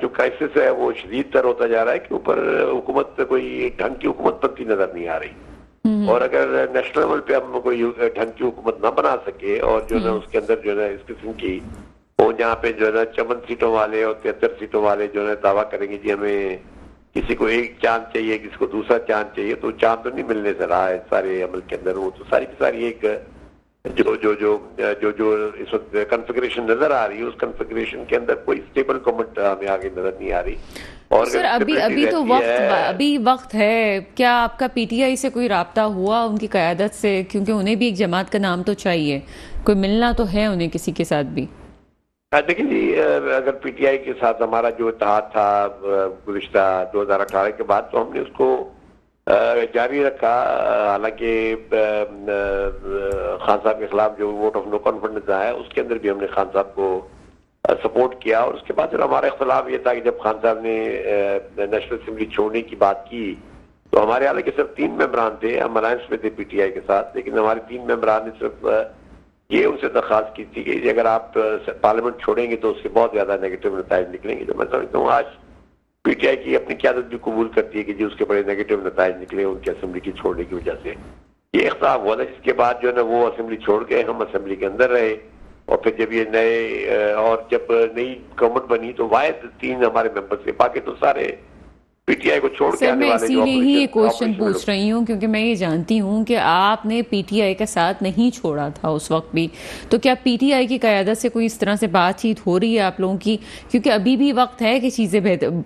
S3: जो क्राइसिस है वो शदीद तर होता जा रहा है कि ऊपर हुकूमत कोई ढंग की हुकूमत बनती नजर नहीं आ रही। और अगर नेशनल लेवल पे हम कोई ढंग की हुकूमत ना बना सके और जो है ना उसके अंदर जो है ना इस किस्म की वो जहाँ पे जो है ना 54 सीटों वाले और 73 सीटों वाले जो है दावा करेंगे जी हमें किसी को एक चांद चाहिए, किसी को दूसरा चांद चाहिए, तो चांद तो नहीं मिलने से रहा है सारे अमल के अंदर। वो तो सारी की सारी एक जो जो जो जो जो इस वक्त कॉन्फ़िगरेशन नजर आ रही है उस कॉन्फ़िगरेशन के अंदर कोई स्टेबल गवर्नमेंट हमें आगे नजर नहीं आ रही। और
S1: सर अभी तो वक्त है। क्या आपका पीटीआई से कोई राब्ता हुआ उनकी क़यादत से? क्योंकि उन्हें भी एक जमात का नाम तो चाहिए, कोई मिलना तो है उन्हें किसी के साथ भी।
S3: देखिए जी, अगर पीटीआई के साथ हमारा जो इत्तेहाद था गुज़िश्ता 2018 के बाद, तो हमने उसको जारी रखा। हालांकि खान साहब के खिलाफ जो वोट ऑफ नो कॉन्फिडेंस आया उसके अंदर भी हमने खान साहब को सपोर्ट किया। और उसके बाद फिर हमारा इख्तलाफ ये था कि जब खान साहब ने नेशनल असेंबली छोड़ने की बात की तो हमारे हालांकि सिर्फ 3 मेंबरान थे, हम अलायंस में थे पीटीआई के साथ, लेकिन हमारे 3 मेंबरान ने सिर्फ ये उनसे दरखास्त की थी कि अगर आप पार्लियामेंट छोड़ेंगे तो उससे बहुत ज्यादा नेगेटिव नताइज निकलेंगे। तो मैं समझता हूँ आज पीटीआई की अपनी क़यादत भी कबूल करती है कि जी उसके बड़े नेगेटिव नताइज निकले उनकी असेंबली की छोड़ने की वजह से। ये इख्तिलाफ हुआ था, जिसके बाद जो है ना वो असेंबली छोड़ गए, हम असेंबली के अंदर रहे। और फिर जब ये नए और जब नई गवर्नमेंट बनी तो वाहिद 3 हमारे मेंबर थे, बाकी तो सारे पीटीआई को छोड़ के आने वाले।
S1: इसीलिए ही ये क्वेश्चन पूछ रही हूँ क्योंकि मैं ये जानती हूँ कि आपने पीटीआई का साथ नहीं छोड़ा था उस वक्त भी, तो क्या पीटीआई की क़यादत से कोई इस तरह से बातचीत हो रही है आप लोगों की? क्योंकि अभी भी वक्त है कि चीजें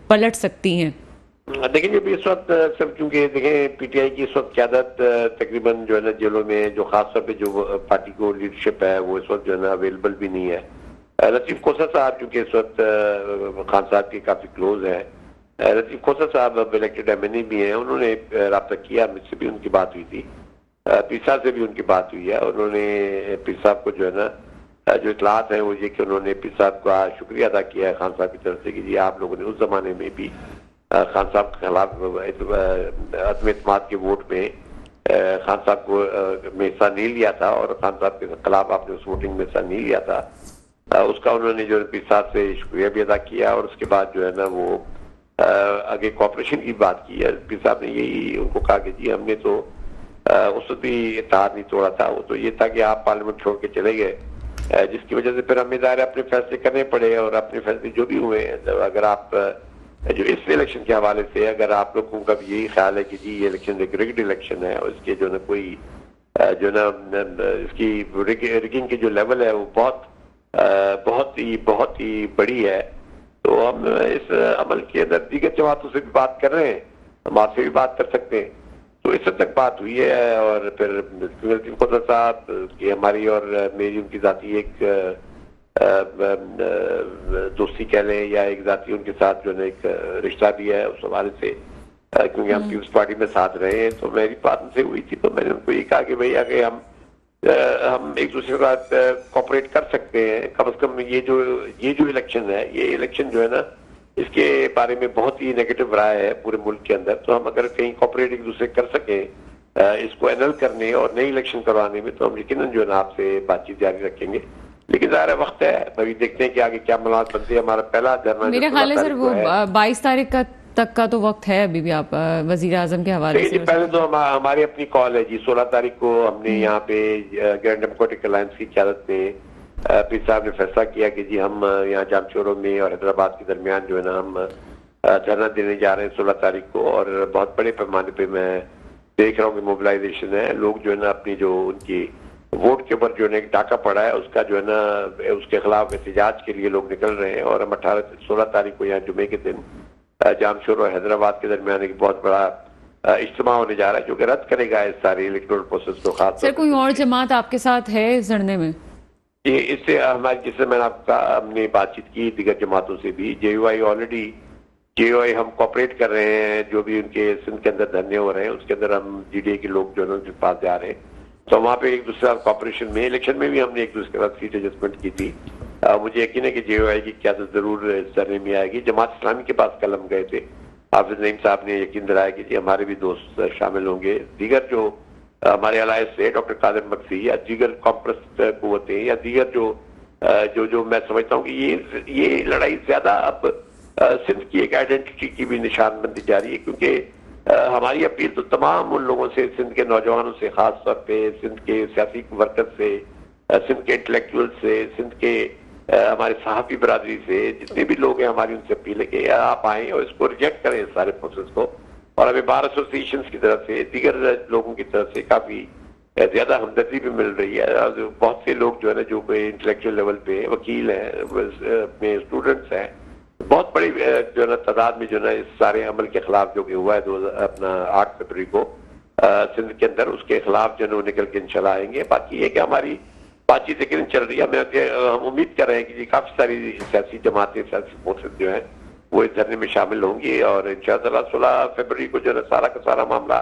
S1: पलट सकती हैं।
S3: देखिए जब इस वक्त सब क्योंकि देखें पीटीआई की इस वक्त क़यादत तकरीबन जो है ना जेलों में जो खास तौर पे जो पार्टी को लीडरशिप है वो इस वक्त जो है ना अवेलेबल भी नहीं है। लतीफ खोसा साहब चूंकि इस वक्त खान साहब के काफी क्लोज है, लतीफ खोसा साहब अब इलेक्टेड एमएनए भी हैं, उन्होंने रब्ता किया, मुझसे भी उनकी बात हुई थी, पीर साहब से भी उनकी बात हुई है। उन्होंने पीर साहब को जो है ना जो इतलात है वो ये कि उन्होंने पीर साहब का शुक्रिया अदा किया है खान साहब की तरफ से कि जी आप लोगों ने उस जमाने में भी खान साहब के खिलाफ अदम एतमाद के वोट में खान साहब को में हिस्सा नहीं लिया था और खान साहब के खिलाफ आपने उस वोटिंग में हिस्सा नहीं लिया था। उसका उन्होंने जो पीर साहब से शुक्रिया भी अदा किया और उसके बाद जो है ना वो आगे कॉपरेशन की बात की है। पीर साहब ने यही उनको कहा कि जी हमने तो उस वक्त भी इत्तेहाद नहीं तोड़ा था, वो तो ये था कि आप पार्लियामेंट छोड़ के चले गए, जिसकी वजह से फिर हमें दायरे अपने फैसले करने पड़े और अपने फैसले जो भी हुए हैं। अगर आप जो इस इलेक्शन के हवाले से अगर आप लोगों का भी यही ख्याल है कि जी ये इलेक्शन एक रिग्ड इलेक्शन है और इसके जो ना कोई जो ना इसकी रिगिंग की जो लेवल है वो बहुत ही बड़ी है, तो हम इस अमल के अंदर दीगर जमातों से भी बात कर रहे हैं, हम आपसे भी बात कर सकते हैं। तो इस हद तक बात हुई है। और फिर खोसा साहब की हमारी और मेरी उनकी जाती एक दोस्ती कह लें या एक जाती उनके साथ जो है एक रिश्ता भी है उस हवाले से, क्योंकि हम पीपल्स पार्टी में साथ रहे हैं। तो मेरी बात उनसे हुई थी तो मैंने उनको ये कहा कि भैया कि हम एक दूसरे के साथ कोऑपरेट कर सकते हैं, कम से कम ये जो इलेक्शन है, ये इलेक्शन जो है ना इसके बारे में बहुत ही नेगेटिव राय है पूरे मुल्क के अंदर, तो हम अगर कहीं कोऑपरेट एक दूसरे कर सके इसको एनल करने और नई इलेक्शन करवाने में, तो हम यकीनन जो है ना आपसे बातचीत जारी रखेंगे। लेकिन ज़ाहिर वक्त है, अभी देखते हैं कि आगे क्या मामलात बनते हैं। हमारा पहला धरना
S1: मेरे ख्याल है सर वो 22 तारीख तक का तो वक्त है अभी भी आप वजीर आजम के हवाले से।
S3: पहले तो हमारी अपनी कॉल है जी, 16 तारीख को हमने यहाँ पे ग्रैंड डेमोक्रेटिक अलायंस की क़यादत में पीर साहब ने फैसला किया कि जी हम यहाँ जामशोरों में और हैदराबाद के दरमियान जो है ना हम धरना देने जा रहे हैं 16 तारीख को। और बहुत बड़े पैमाने पे मैं देख रहा हूँ कि मोबिलाइजेशन है। लोग जो है ना अपनी जो उनकी वोट के ऊपर जो है ना एक डाका पड़ा है उसका जो है ना उसके खिलाफ एहतजाज के लिए लोग निकल रहे हैं। और हम 16 तारीख को यहाँ जुमे के दिन जामशोर और हैदराबाद के दरमियान एक बहुत बड़ा इज्तिमा होने जा रहा है जो कि रद्द करेगा इस सारे इलेक्टोरल प्रोसेस को। खास
S1: सर कोई और जमात आपके साथ है इस धरने में?
S3: ये इससे हमारी, जिससे मैंने आपका हमने बातचीत की दीगर जमातों से भी, जेयूआई ऑलरेडी जेयूआई हम कॉपरेट कर रहे हैं। जो भी उनके सिंध के अंदर धरने हो रहे हैं उसके अंदर हम जीडीए के लोग जो है उनके पास जा रहे हैं। तो वहाँ पे एक दूसरे कॉपरेशन में इलेक्शन में भी हमने एक दूसरे के साथ सीट एडजस्टमेंट की थी। मुझे यकीन है कि जेयूआई की क्यादत जरूर इस धरने में आएगी। जमात इस्लामी के पास कल हम गए थे, हाफिज नईम साहब ने यकीन दिलाया कि जी हमारे भी दोस्त शामिल होंगे। दीगर जो हमारे अलायंस से डॉक्टर कादिर मक्सी या दीगर कॉम्प्रेस कुव्वतें या दीगर जो मैं समझता हूँ कि ये लड़ाई ज्यादा अब सिंध की एक आइडेंटिटी की भी निशानबंदी जारी है। क्योंकि हमारी अपील तो तमाम उन लोगों से, सिंध के नौजवानों से, खास तौर पे सिंध के सियासी वर्कर से, सिंध के इंटेलेक्चुअल से, सिंध के हमारे सहाफी बरादरी से, जितने भी लोग हैं हमारी उनसे अपील है कि आप आए और इसको रिजेक्ट करें इस सारे प्रोसेस को। और हमें बार एसोसिएशन की तरफ से, दीगर लोगों की तरफ से काफी ज्यादा हमदर्दी भी मिल रही है। बहुत से लोग जो है ना जो कोई इंटेलेक्चुअल लेवल पे वकील हैं, अपने स्टूडेंट्स हैं, बहुत बड़ी जो है ना तादाद में जो है ना इस सारे अमल के खिलाफ जो कि हुआ है अपना 8 फरवरी को सिंध के अंदर, उसके खिलाफ जो है ना निकल के इंशाल्लाह आएंगे। बाकी ये कि हमारी बातचीत लेकिन चल रही है। हम उम्मीद कर रहे हैं कि काफी सारी सियासी जमातें, सियासी फोर्सेस जो है वो इस धरने में शामिल होंगी और इंशाअल्लाह 16 फरवरी को जो है सारा का सारा मामला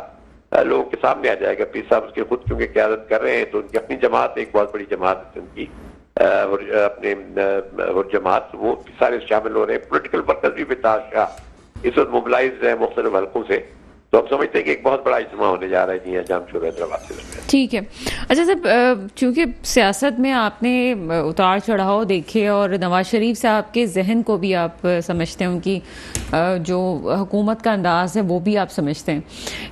S3: लोगों के सामने आ जाएगा। पीर साहब उसके खुद क्योंकि क़यादत कर रहे हैं तो उनकी अपनी जमात एक बहुत बड़ी जमात है उनकी, अपने जमात, वो सारे शामिल हो रहे हैं। पोलिटिकल वर्कर्स भी बेताशा इस वक्त मोबिलाइज है मुख्तलिफ हल्कों से। तो हम समझते हैं कि एक बहुत बड़ा इज्तिमा होने जा रहा है जी जामशोर हैदराबाद से।
S1: ठीक है। अच्छा सर, चूंकि सियासत में आपने उतार चढ़ाव देखे और नवाज शरीफ साहब के जहन को भी आप समझते हैं, उनकी जो हुकूमत का अंदाज है वो भी आप समझते हैं,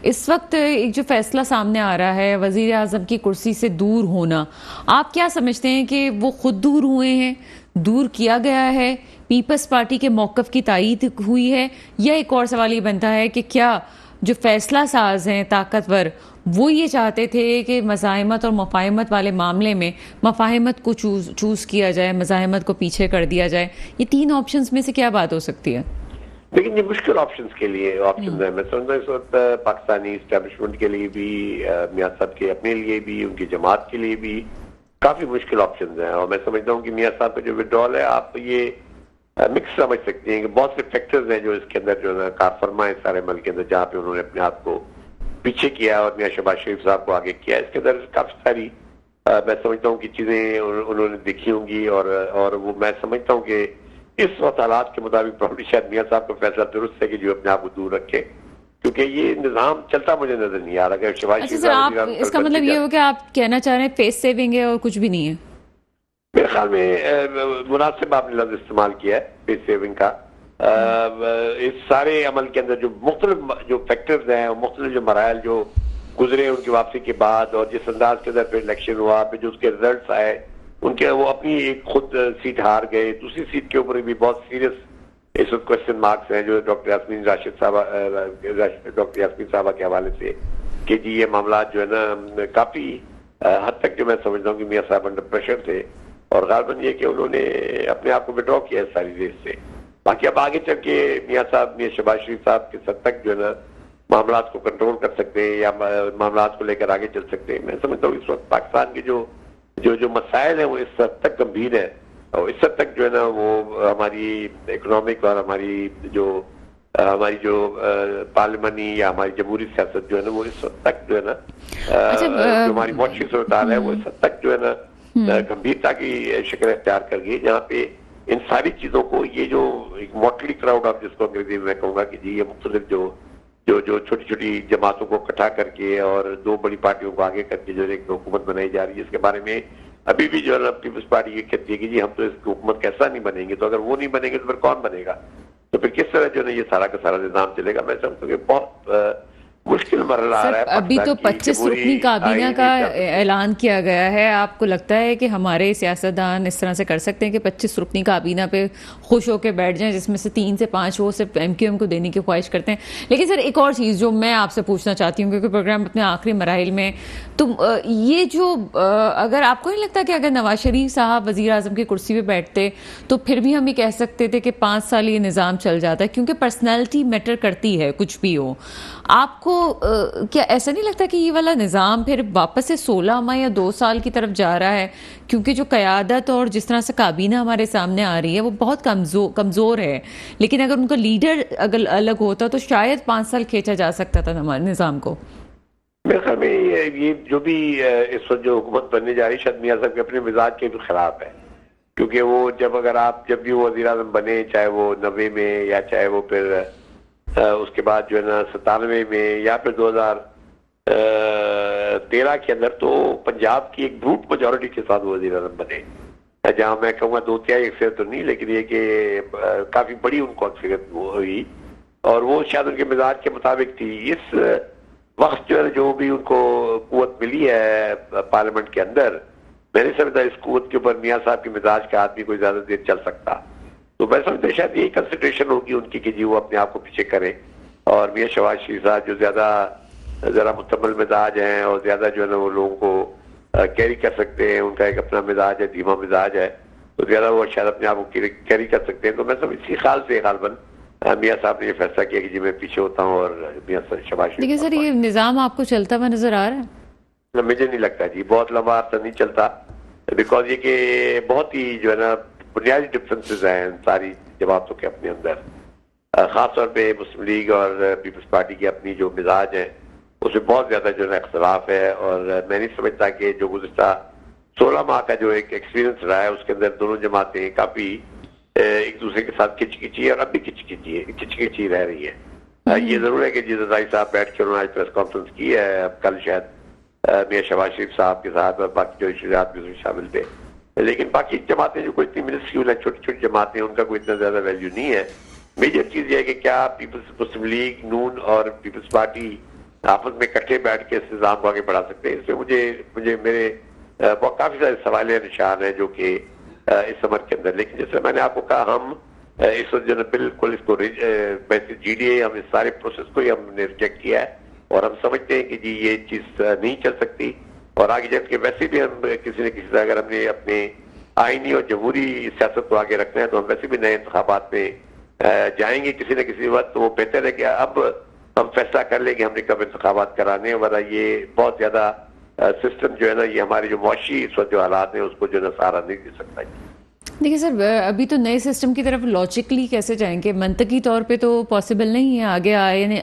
S1: इस वक्त एक जो फैसला सामने आ रहा है वजीर आज़म की कुर्सी से दूर होना, आप क्या समझते हैं कि वो खुद दूर हुए हैं, दूर किया गया है, पीपल्स पार्टी के मौक़िफ़ की तायीद हुई है, या एक और सवाल ये बनता है कि क्या जो फैसला साज हैं ताकतवर वो ये चाहते थे कि मज़ाहिमत और मफाहिमत वाले मामले में मफाहिमत को चूज़ किया जाए, मज़ाहिमत को पीछे कर दिया जाए? ये 3 ऑप्शंस में से क्या बात हो सकती है?
S3: लेकिन ये मुश्किल ऑप्शंस के लिए ऑप्शन है। मैं समझता हूँ इस वक्त पाकिस्तानी एस्टेब्लिशमेंट के लिए भी, मियां साहब के अपने लिए भी, उनकी जमात के लिए भी काफी मुश्किल ऑप्शंस हैं। और मैं समझता हूँ कि मियां साहब का जो विड्रॉल है, आप ये मिक्स समझ सकते हैं कि बहुत से फैक्टर्स हैं जो इसके अंदर जो है कारफरमा है सारे अमल के अंदर, जहाँ पे उन्होंने अपने आप को पीछे किया और मियां शहबाज शरीफ साहब को आगे किया। इसके अंदर काफी सारी मैं समझता हूँ कि चीजें उन्होंने देखी होंगी और वो मैं समझता हूँ कि इस वक्त हालात के मुताबिक प्रॉब्ली शायद मियां साहब का फैसला दुरुस्त है कि जो अपने आप को दूर रखे, क्योंकि ये निजाम चलता मुझे नजर नहीं आ रहा। अगर शहबाज
S1: शरीफ साहब, इसका मतलब ये हो कि आप कहना चाह रहे हैं फेस सेविंग है और कुछ भी नहीं है?
S3: मेरे ख्याल में मुनासिब आपने लफ्ज इस्तेमाल किया है फेस सेविंग का। इस सारे अमल के अंदर जो मुख्तलिफ जो फैक्टर्स हैं और मुख्तलिफ जो मराहल जो गुजरे उनकी वापसी के बाद, और जिस अंदाज के अंदर फिर इलेक्शन हुआ, फिर जो उसके रिजल्ट आए उनके, वो अपनी एक खुद सीट हार गए, दूसरी सीट के ऊपर भी बहुत सीरियस इस वक्त क्वेश्चन मार्क्स हैं जो डॉक्टर यास्मीन साहबा के हवाले से कि जी ये मामला जो है ना काफी हद तक जो मैं समझता हूँ कि मियां साहब अंडर प्रेशर थे और गालबन ये कि उन्होंने अपने आप को विड्रॉ किया सारी रेस से। बाकी अब आगे चल के मियां शहबाज शरीफ साहब के सद तक जो है ना मामला को कंट्रोल कर सकते हैं या मामला को लेकर आगे चल सकते हैं। मैं समझता हूँ इस वक्त पाकिस्तान के जो मसाइल हैं वो इस हद तक गंभीर है और इस हद तक जो है ना वो हमारी इकोनॉमिक और हमारी जो पार्लिमानी या हमारी जमहूरी सियासत जो है ना वो इस हद तक जो है ना जो हमारी मौशी सूरत है वो इस हद तक जो है ना गंभीरता की शक्ल अख्तियार कर गई, जहाँ पे इन सारी चीजों को ये जो एक मॉटली क्राउड ऑफ, जिसको अंग्रेजी में मैं कहूँगा कि जी ये मुख्तलिफ जो छोटी छोटी जमातों को इकट्ठा करके और 2 बड़ी पार्टियों को आगे करके जो एक हुकूमत बनाई जा रही है, इसके बारे में अभी भी जो है ना पीपल्स पार्टी ये कहती है कि जी हम तो इस हुकूमत कैसा नहीं बनेंगे, तो अगर वो नहीं बनेंगे तो फिर कौन बनेगा, तो फिर किस तरह जो है ये सारा का सारा निजाम चलेगा। मैं समझता हूँ कि बहुत मुश्किल मरहला आ रहा है।
S1: अभी तो 25 रुकनी काबीना का ऐलान किया गया है। आपको लगता है कि हमारे सियासतदान इस तरह से कर सकते हैं कि 25 रुकनी काबीना पे खुश होकर बैठ जाएं, जिसमें से 3 से 5 वो सिर्फ MQM को देने की ख्वाहिश करते हैं? लेकिन सर एक और चीज़ जो मैं आपसे पूछना चाहती हूँ, क्योंकि प्रोग्राम अपने आखिरी मराहिल में, तो ये जो अगर आपको नहीं लगता कि अगर नवाज शरीफ साहब वज़ीर आज़म की कुर्सी पे बैठते तो फिर भी हम ये कह सकते थे कि 5 साल ये निज़ाम चल जाता है, क्योंकि पर्सनैलिटी मैटर करती है कुछ भी हो। आपको क्या ऐसा नहीं लगता कि ये वाला निज़ाम फिर वापस से 16 माह या 2 साल की तरफ जा रहा है? क्योंकि जो क़यादत और जिस तरह से काबीना हमारे सामने आ रही है वो बहुत कमज़ोर है, लेकिन अगर उनका लीडर अगर अलग होता तो शायद 5 साल खींचा जा सकता था हमारे निज़ाम को।
S3: मेरे ख्याल में ये जो भी इस वक्त जो हुकूमत बनने जा रही है, शायद मियां साहब के अपने मिजाज के भी खिलाफ है। क्योंकि वो जब भी वो वज़ीर आज़म बने, चाहे वो 90 में या चाहे वो फिर उसके बाद जो है ना 97 में या फिर 2013 के अंदर, तो पंजाब की एक ब्रूट मेजॉरिटी के साथ वज़ीर आज़म बने, जहां मैं कहूँगा 2/3 अक्सर तो नहीं, लेकिन ये कि काफी बड़ी उनको अक्सरियत हुई और वो शायद उनके मिजाज के मुताबिक थी। इस वक्त जो है जो भी उनको कुव्वत मिली है पार्लियामेंट के अंदर, मैंने समझता इस कुव्वत के ऊपर मियां साहब के मिजाज का आदमी कोई ज्यादा देर चल सकता। तो मैं समझता शायद यही कंसिडरेशन होगी उनकी कि जी वो अपने आप को पीछे करें, और मियां शहबाज शरीफ साहब जो जरा मुतमल मिजाज हैं और ज्यादा जो है ना वो लोगों को कैरी कर सकते हैं, उनका एक अपना मिजाज है, धीमा मिजाज है, तो ज्यादा वो शायद अपने आप को कैरी कर सकते हैं। तो मैं सब इसी ख्याल से गालबन मियां साहब ने ये फैसला किया कि जी मैं पीछे होता हूँ और मियां शहबाज शरीफ।
S1: देखिए सर, ये निज़ाम आपको चलता हुआ नजर आ रहा है?
S3: मुझे नहीं लगता जी, बहुत लंबा अर्सा नहीं चलता, बिकॉज ये कि बहुत ही जो है ना बुनियादी डिफरेंसेस हैं सारी जमातों के अपने अंदर, खासतौर पे मुस्लिम लीग और पीपल्स पार्टी की अपनी जो मिजाज है उसमें बहुत ज्यादा जो है इख्तलाफ है। और मैं नहीं समझता कि जो गुज़िश्ता 16 माह का जो एक एक्सपीरियंस रहा है उसके अंदर दोनों जमातें काफी एक दूसरे के साथ खिचखिची और अब भी खिचखिची रह रही है। ये जरूर है कि जी रज़ाई साहब बैठ के उन्होंने आज प्रेस कॉन्फ्रेंस की है, अब कल शायद मियां शहबाज शरीफ साहब के साथ और बाकी जो इश्तिहाद में शामिल थे, लेकिन बाकी जमातें जो कोई इतनी मिनिस्क्यूल है, छोटी छोटी जमातें, उनका कोई इतना ज्यादा वैल्यू नहीं है। मेजर चीज ये है कि क्या पीपल्स मुस्लिम लीग, नून और पीपल्स पार्टी आपस में इकट्ठे बैठ के इस निजाम को आगे बढ़ा सकते हैं। इसमें मुझे मेरे काफी सारे सवाल निशान है जो कि इस समर के अंदर, लेकिन जैसे मैंने आपको कहा हम इस वक्त जो है बिल्कुल इसको वैसे GDA हम इस सारे प्रोसेस को ही हमने रिजेक्ट किया है और हम समझते हैं कि जी ये चीज नहीं चल सकती और आगे जब के वैसे भी हम किसी न किसी तरह अगर हमने अपने आईनी और जमहूरी सियासत को आगे रखना है तो हम वैसे भी नए इंतखाबात में जाएंगे किसी न किसी वक्त। तो वो बेहतर है कि अब हम फैसला कर लेंगे हमने कब इंतखाबात कराने, वरना ये बहुत ज्यादा सिस्टम जो है ना ये हमारे जो मुआशी इस वक्त जो हालात है उसको जो है ना सहारा नहीं दे सकता।
S1: देखिए सर, अभी तो नए सिस्टम की तरफ लॉजिकली कैसे जाएंगे? मंतकी तौर पे तो पॉसिबल नहीं है, आगे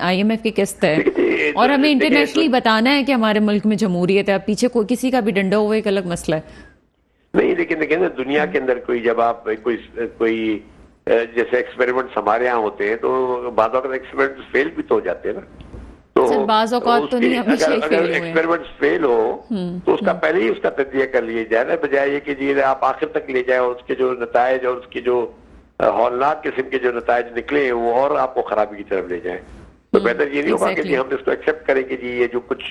S1: IMF की किस्त है और हमें इंटरनेशनली बताना है कि हमारे मुल्क में जमहूरियत है। अब पीछे कोई किसी का भी डंडा हुआ एक अलग मसला है
S3: नहीं, लेकिन देखिए ना दुनिया के अंदर कोई जब आप कोई जैसे एक्सपेरिमेंट्स हमारे यहाँ होते हैं तो बाज़ औक़ात एक्सपेरिमेंट्स फेल भी तो हो जाते हैं ना। तो
S1: बाज़ औक़ात तो नहीं,
S3: अगर एक्सपेरिमेंट्स फेल हो तो उसका पहले ही उसका तजिया कर लिया जाए ना, बजाय ये कि जी आप आखिर तक ले जाए और उसके जो नतायज और उसकी जो हौलनाक किस्म के जो नतायज निकले वो और आपको खराबी की तरफ ले जाए। तो बेहतर ये नहीं होगा कि जी हम इसको एक्सेप्ट करें कि जी ये जो कुछ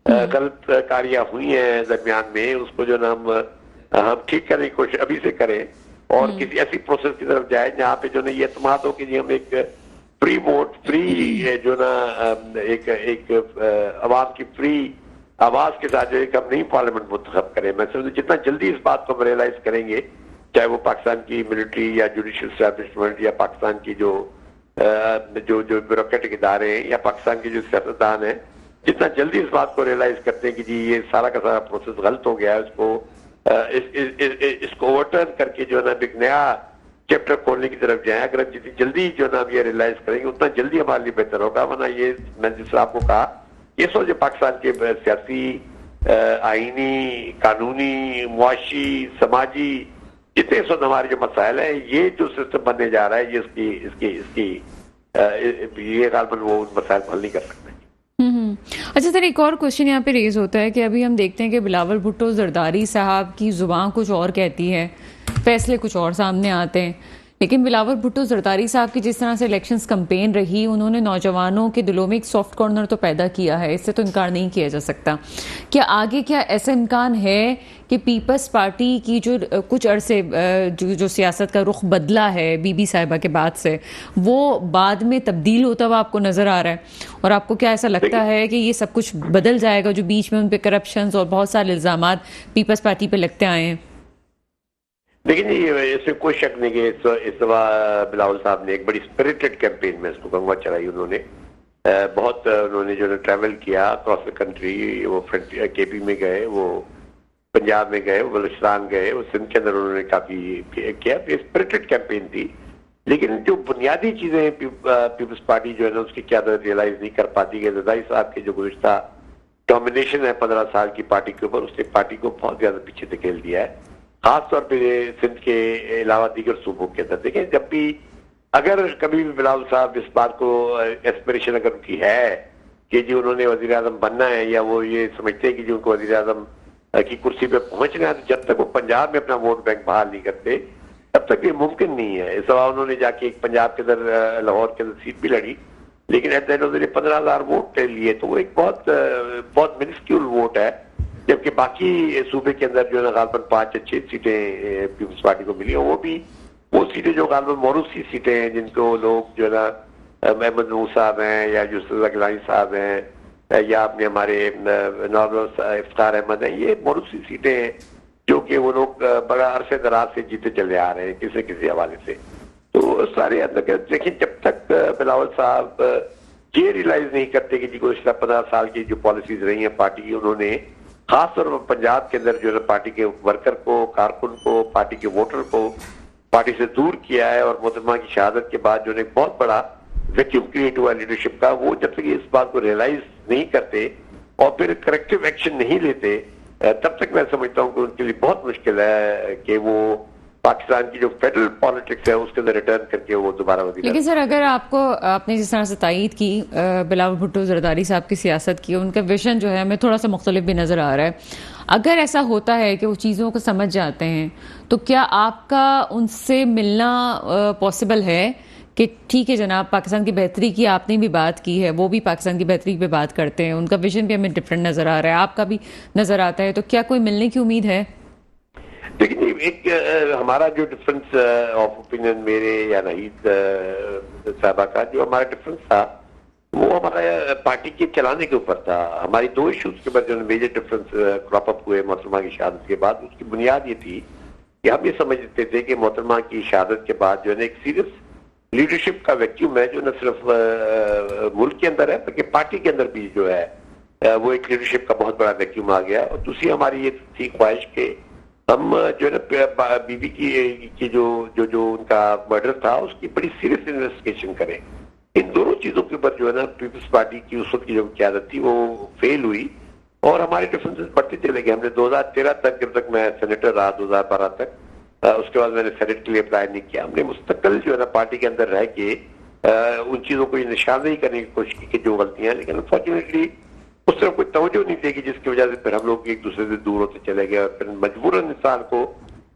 S3: गलत कारियां हुई हैं दरमियान में उसको जो ना हम ठीक करने की कोशिश अभी से करें और किसी ऐसी प्रोसेस की तरफ जाए जहाँ पे जो ना ये एतमाद हो कि जी हम एक फ्री जो ना एक आवाम की फ्री आवाज के साथ जो एक हम नहीं पार्लियामेंट मुंतखब करें। मैं समझता जितना जल्दी इस बात को हम रियलाइज करेंगे, चाहे वो पाकिस्तान की मिलिट्री या जुडिशियल एस्टैब्लिशमेंट या पाकिस्तान की जो ब्यूरोक्रेटिक इदारे हैं या पाकिस्तान के जो सियासतदान हैं, जितना जल्दी इस बात को रियलाइज करते हैं कि जी ये सारा का सारा प्रोसेस गलत हो गया है, इसको ओवरटर्न करके जो है ना एक नया चैप्टर खोलने की तरफ जाए, अगर जितनी जल्दी जो ना ये रियलाइज करेंगे उतना जल्दी हमारे लिए बेहतर होगा। वरना ये मैं जिस आपको कहा ये सोच पाकिस्तान के सियासी, आईनी, कानूनी, मुआशी, समाजी जितने इस वक्त हमारे जो मसाइल है, ये जो सिस्टम बनने जा रहा है ये इसकी ये गालबन वो उन मसाइल को हल नहीं कर सकते।
S1: अच्छा सर, एक और क्वेश्चन यहाँ पे रेज होता है कि अभी हम देखते हैं कि बिलावल भुट्टो जरदारी साहब की जुबान कुछ और कहती है, फैसले कुछ और सामने आते हैं, लेकिन बिलावल भुट्टो जरदारी साहब की जिस तरह से इलेक्शंस कैंपेन रही, उन्होंने नौजवानों के दिलों में एक सॉफ्ट कॉर्नर तो पैदा किया है, इससे तो इनकार नहीं किया जा सकता। क्या आगे क्या ऐसा इम्कान है कि पीपल्स पार्टी की जो कुछ अरसे जो सियासत का रुख बदला है बीबी साहिबा के बाद से, वो बाद में तब्दील होता हुआ आपको नजर आ रहा है? और आपको क्या ऐसा लगता है कि ये सब कुछ बदल जाएगा जो बीच में उन पे करप्शन और बहुत सारे इल्जाम पीपल्स पार्टी पे लगते आए हैं?
S3: लेकिन इसमें कोई शक नहीं कि इस दफा बिलावल साहब ने एक बड़ी स्पिरिटेड कैंपेन में इसको कहूँगा चलाई। उन्होंने बहुत उन्होंने जो ट्रैवल किया अक्रॉस द कंट्री, वो केपी में गए, वो पंजाब में गए, वो बलूचिस्तान गए, वो सिंध के अंदर उन्होंने काफी किया। स्पिरिटेड कैंपेन थी, लेकिन जो बुनियादी चीजें पीपल्स पार्टी जो है ना उसकी क्या रियलाइज नहीं कर पाती कि जरदारी साहब के जो गुज़िश्ता डोमिनेशन है 15 साल की पार्टी के ऊपर, उसने पार्टी को बहुत ज्यादा पीछे धकेल दिया है, खासतौर पे सिंध के अलावा दीगर सूबों के अंदर। देखें, जब भी अगर कभी भी बिलावल साहब इस बात को एस्पिरेशन अगर उनकी है कि जी उन्होंने वजीर आजम बनना है, या वो ये समझते हैं कि जो उनको वजीर आजम की कुर्सी पे पहुंचना है, तो जब तक वो पंजाब में अपना वोट बैंक बहाल नहीं करते तब तक ये मुमकिन नहीं है। इस दफा उन्होंने जाके एक पंजाब के अंदर लाहौर के अंदर सीट भी लड़ी, लेकिन at the end of the day 15,000 vote लिए, तो वो एक बहुत मिनिस्क्यूल वोट है। जबकि बाकी सूबे के अंदर जो है ना गालबन 5 या 6 सीटें पीपल्स पार्टी को मिली, और वो भी वो सीटें जो गालबन मौरूसी सीटें हैं, जिनको लोग जो है ना महमूद नूर साहब हैं या यूसुफ गिलानी साहब हैं या अपने हमारे नॉर्मल इफ्तार अहमद हैं, ये मौरूसी सीटें हैं जो कि वो लोग बड़ा अरसे दराज से जीते चले आ रहे हैं किसी किसी हवाले से। तो सारे अंदर देखिए, जब तक बिलावल साहब ये रियलाइज नहीं करते कि जी गुज़िश्ता 15 साल की जो पॉलिसीज रही हैं पार्टी की, उन्होंने खासतौर पर पंजाब के अंदर जो है पार्टी के वर्कर को, कारकुन को, पार्टी के वोटर को पार्टी से दूर किया है, और मोहतरमा की शहादत के बाद जो है बहुत बड़ा वैक्यूम क्रिएट हुआ लीडरशिप का, वो जब तक इस बात को रियलाइज नहीं करते और फिर करेक्टिव एक्शन नहीं लेते, तब तक मैं समझता हूँ कि उनके लिए बहुत मुश्किल है कि वो पाकिस्तान की जो फेडरल पॉलिटिक्स है उसके अंदर रिटर्न करके वो दोबारा वज़ीर।
S1: लेकिन सर, अगर आपने जिस तरह से तायीद की बिलावल भुट्टो जरदारी साहब की सियासत की, उनका विजन जो है हमें थोड़ा सा मुख्तलिफ भी नजर आ रहा है। अगर ऐसा होता है कि वो चीज़ों को समझ जाते हैं, तो क्या आपका उनसे मिलना पॉसिबल है कि ठीक है जनाब, पाकिस्तान की बेहतरी की आपने भी बात की है, वो भी पाकिस्तान की बेहतरी पे बात करते हैं, उनका विजन भी हमें डिफरेंट नजर आ रहा है, आपका भी नजर आता है, तो क्या कोई मिलने की उम्मीद है?
S3: देखिए, एक हमारा जो डिफरेंस ऑफ ओपिनियन मेरे या नहीद साहबा का जो हमारा डिफरेंस था, वो हमारा पार्टी के चलाने के ऊपर था। हमारी 2 इश्यूज के ऊपर जो मेजर डिफरेंस क्रॉप अप हुए मोहतरमा की शहादत के बाद, उसकी बुनियाद ये थी कि हम ये समझते थे कि मोहतरमा की शहादत के बाद जो है एक सीरियस लीडरशिप का वैक्यूम है, जो न सिर्फ मुल्क के अंदर है बल्कि पार्टी के अंदर भी जो है वो एक लीडरशिप का बहुत बड़ा वैक्यूम आ गया। और दूसरी हमारी ये थी ख्वाहिश के हम जो है ना बीबी की जो उनका मर्डर था उसकी बड़ी सीरियस इन्वेस्टिगेशन करें। इन दोनों चीजों के ऊपर जो है ना पीपल्स पार्टी की उस वक्त की जो क़यादत थी वो फेल हुई, और हमारे डिफरेंसेस बढ़ते चले गए। हमने 2013 तक, जब तक मैं सेनेटर रहा 2012 तक, उसके बाद मैंने सेनेट के लिए अप्लाई नहीं किया। हमने मुस्तकिल जो है ना पार्टी के अंदर रह के उन चीजों को निशानदेही करने की कोशिश की कि जो गलतियां, लेकिन अनफॉर्चुनेटली उस तरफ कोई तवज्जो नहीं देगी, जिसकी वजह से फिर हम लोग एक दूसरे से दूर होते चले गए। और फिर मजबूरन इंसान को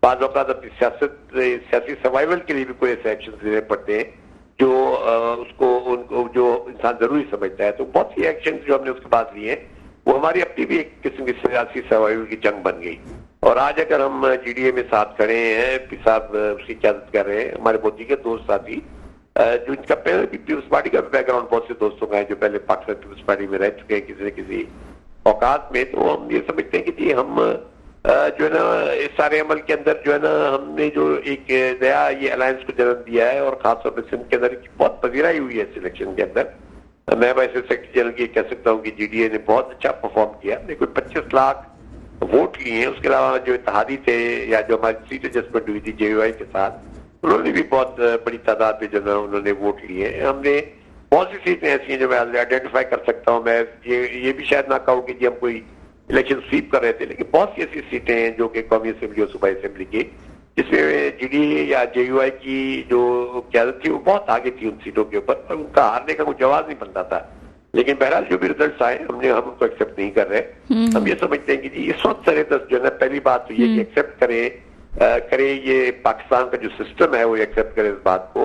S3: बाद औक़ात अपनी सियासी सर्वाइवल के लिए भी कोई ऐसे एक्शन लेने पड़ते हैं जो उनको जो इंसान जरूरी समझता है। तो बहुत सी एक्शन जो हमने उसके बाद लिए वो हमारी अपनी भी एक किस्म की सियासी सर्वाइवल की जंग बन गई। और आज अगर हम GDA में साथ खड़े हैं, पी साहब उसकी क़यादत कर रहे हैं, हमारे मोदी के दोस्त साथी जो इनका पहले भी पीपल्स पार्टी का बैकग्राउंड बहुत से दोस्तों का है जो पहले पाकिस्तान पीपल्स पार्टी में रह चुके हैं किसी न किसी औकात में, तो हम ये समझते हैं कि जी हम जो है ना इस सारे अमल के अंदर जो है ना हमने जो एक नया ये अलायंस को जन्म दिया है, और खासतौर पर सिंध के अंदर बहुत पजीराई हुई है सिलेक्शन के अंदर। मैं वैसे सेक्रेटरी जनरल की कह सकता हूँ कि GDA ने बहुत अच्छा परफॉर्म किया। कोई 25 लाख वोट लिए हैं, उसके अलावा जो इत्तेहादी थे या जो हमारी सीट एडजस्टमेंट हुई थी JUI के साथ, उन्होंने भी बहुत बड़ी तादाद पे जो है उन्होंने वोट लिए हैं। हमने बहुत सी सीटें ऐसी हैं जो मैं आइडेंटिफाई कर सकता हूँ। मैं ये भी शायद ना कहूँ कि जी हम कोई इलेक्शन स्वीप कर रहे थे, लेकिन बहुत सी ऐसी सीटें हैं जो कि कौमी असेंबली और सूबाई असेंबली की, जिसमें GDA या JUI की जो क़यादत थी वो बहुत आगे थी उन सीटों के ऊपर, पर उनका हारने का कोई जवाब नहीं बनता था। लेकिन बहरहाल जो भी रिजल्ट्स आए हम उनको एक्सेप्ट नहीं कर रहे। हम ये समझते हैं कि जी इस वक्त सरे 10 जो है ना, पहली बात तो ये कि एक्सेप्ट करें करे, ये पाकिस्तान का जो सिस्टम है वो एक्सेप्ट करे इस बात को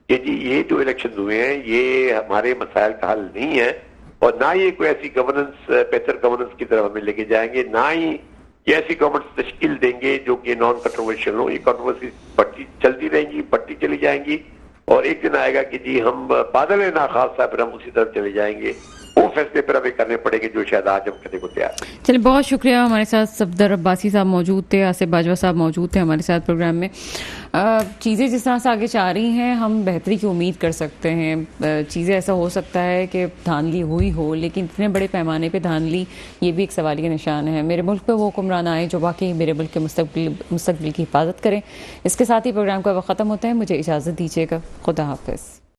S3: कि जी ये जो इलेक्शन हुए हैं ये हमारे मसाइल का हल नहीं है, और ना ये कोई ऐसी गवर्नेंस, बेहतर गवर्नेंस की तरफ हमें लेके जाएंगे, ना ही ये ऐसी गवर्नेंस तश्कील देंगे जो कि नॉन कंट्रोवर्शियल हो। ये कंट्रोवर्सी बढ़ती चलती रहेंगी, बढ़ती चली जाएंगी, और एक दिन आएगा कि जी हम बादल है ना खास साहब, फिर हम उसी तरफ चले जाएंगे। वो फैसले फिर हमें करने पड़ेंगे जो शायद आज हम करने को तैयार हैं।
S1: चलिए, बहुत शुक्रिया। हमारे साथ सफदर अब्बासी साहब मौजूद थे, आसिफ बाजवा साहब मौजूद थे हमारे साथ प्रोग्राम में। चीज़ें जिस तरह से आगे जा रही हैं हम बेहतरी की उम्मीद कर सकते हैं। चीज़ें ऐसा हो सकता है कि धांधली हुई हो, लेकिन इतने बड़े पैमाने पे धांधली ये भी एक सवालिया निशान है। मेरे मुल्क पे वो हुक्मरान आए जो वाकई मेरे मुल्क के मुस्तकबिल की हिफाजत करें। इसके साथ ही प्रोग्राम का वक्त ख़त्म होता है। मुझे इजाज़त दीजिएगा। खुदा हाफिज़।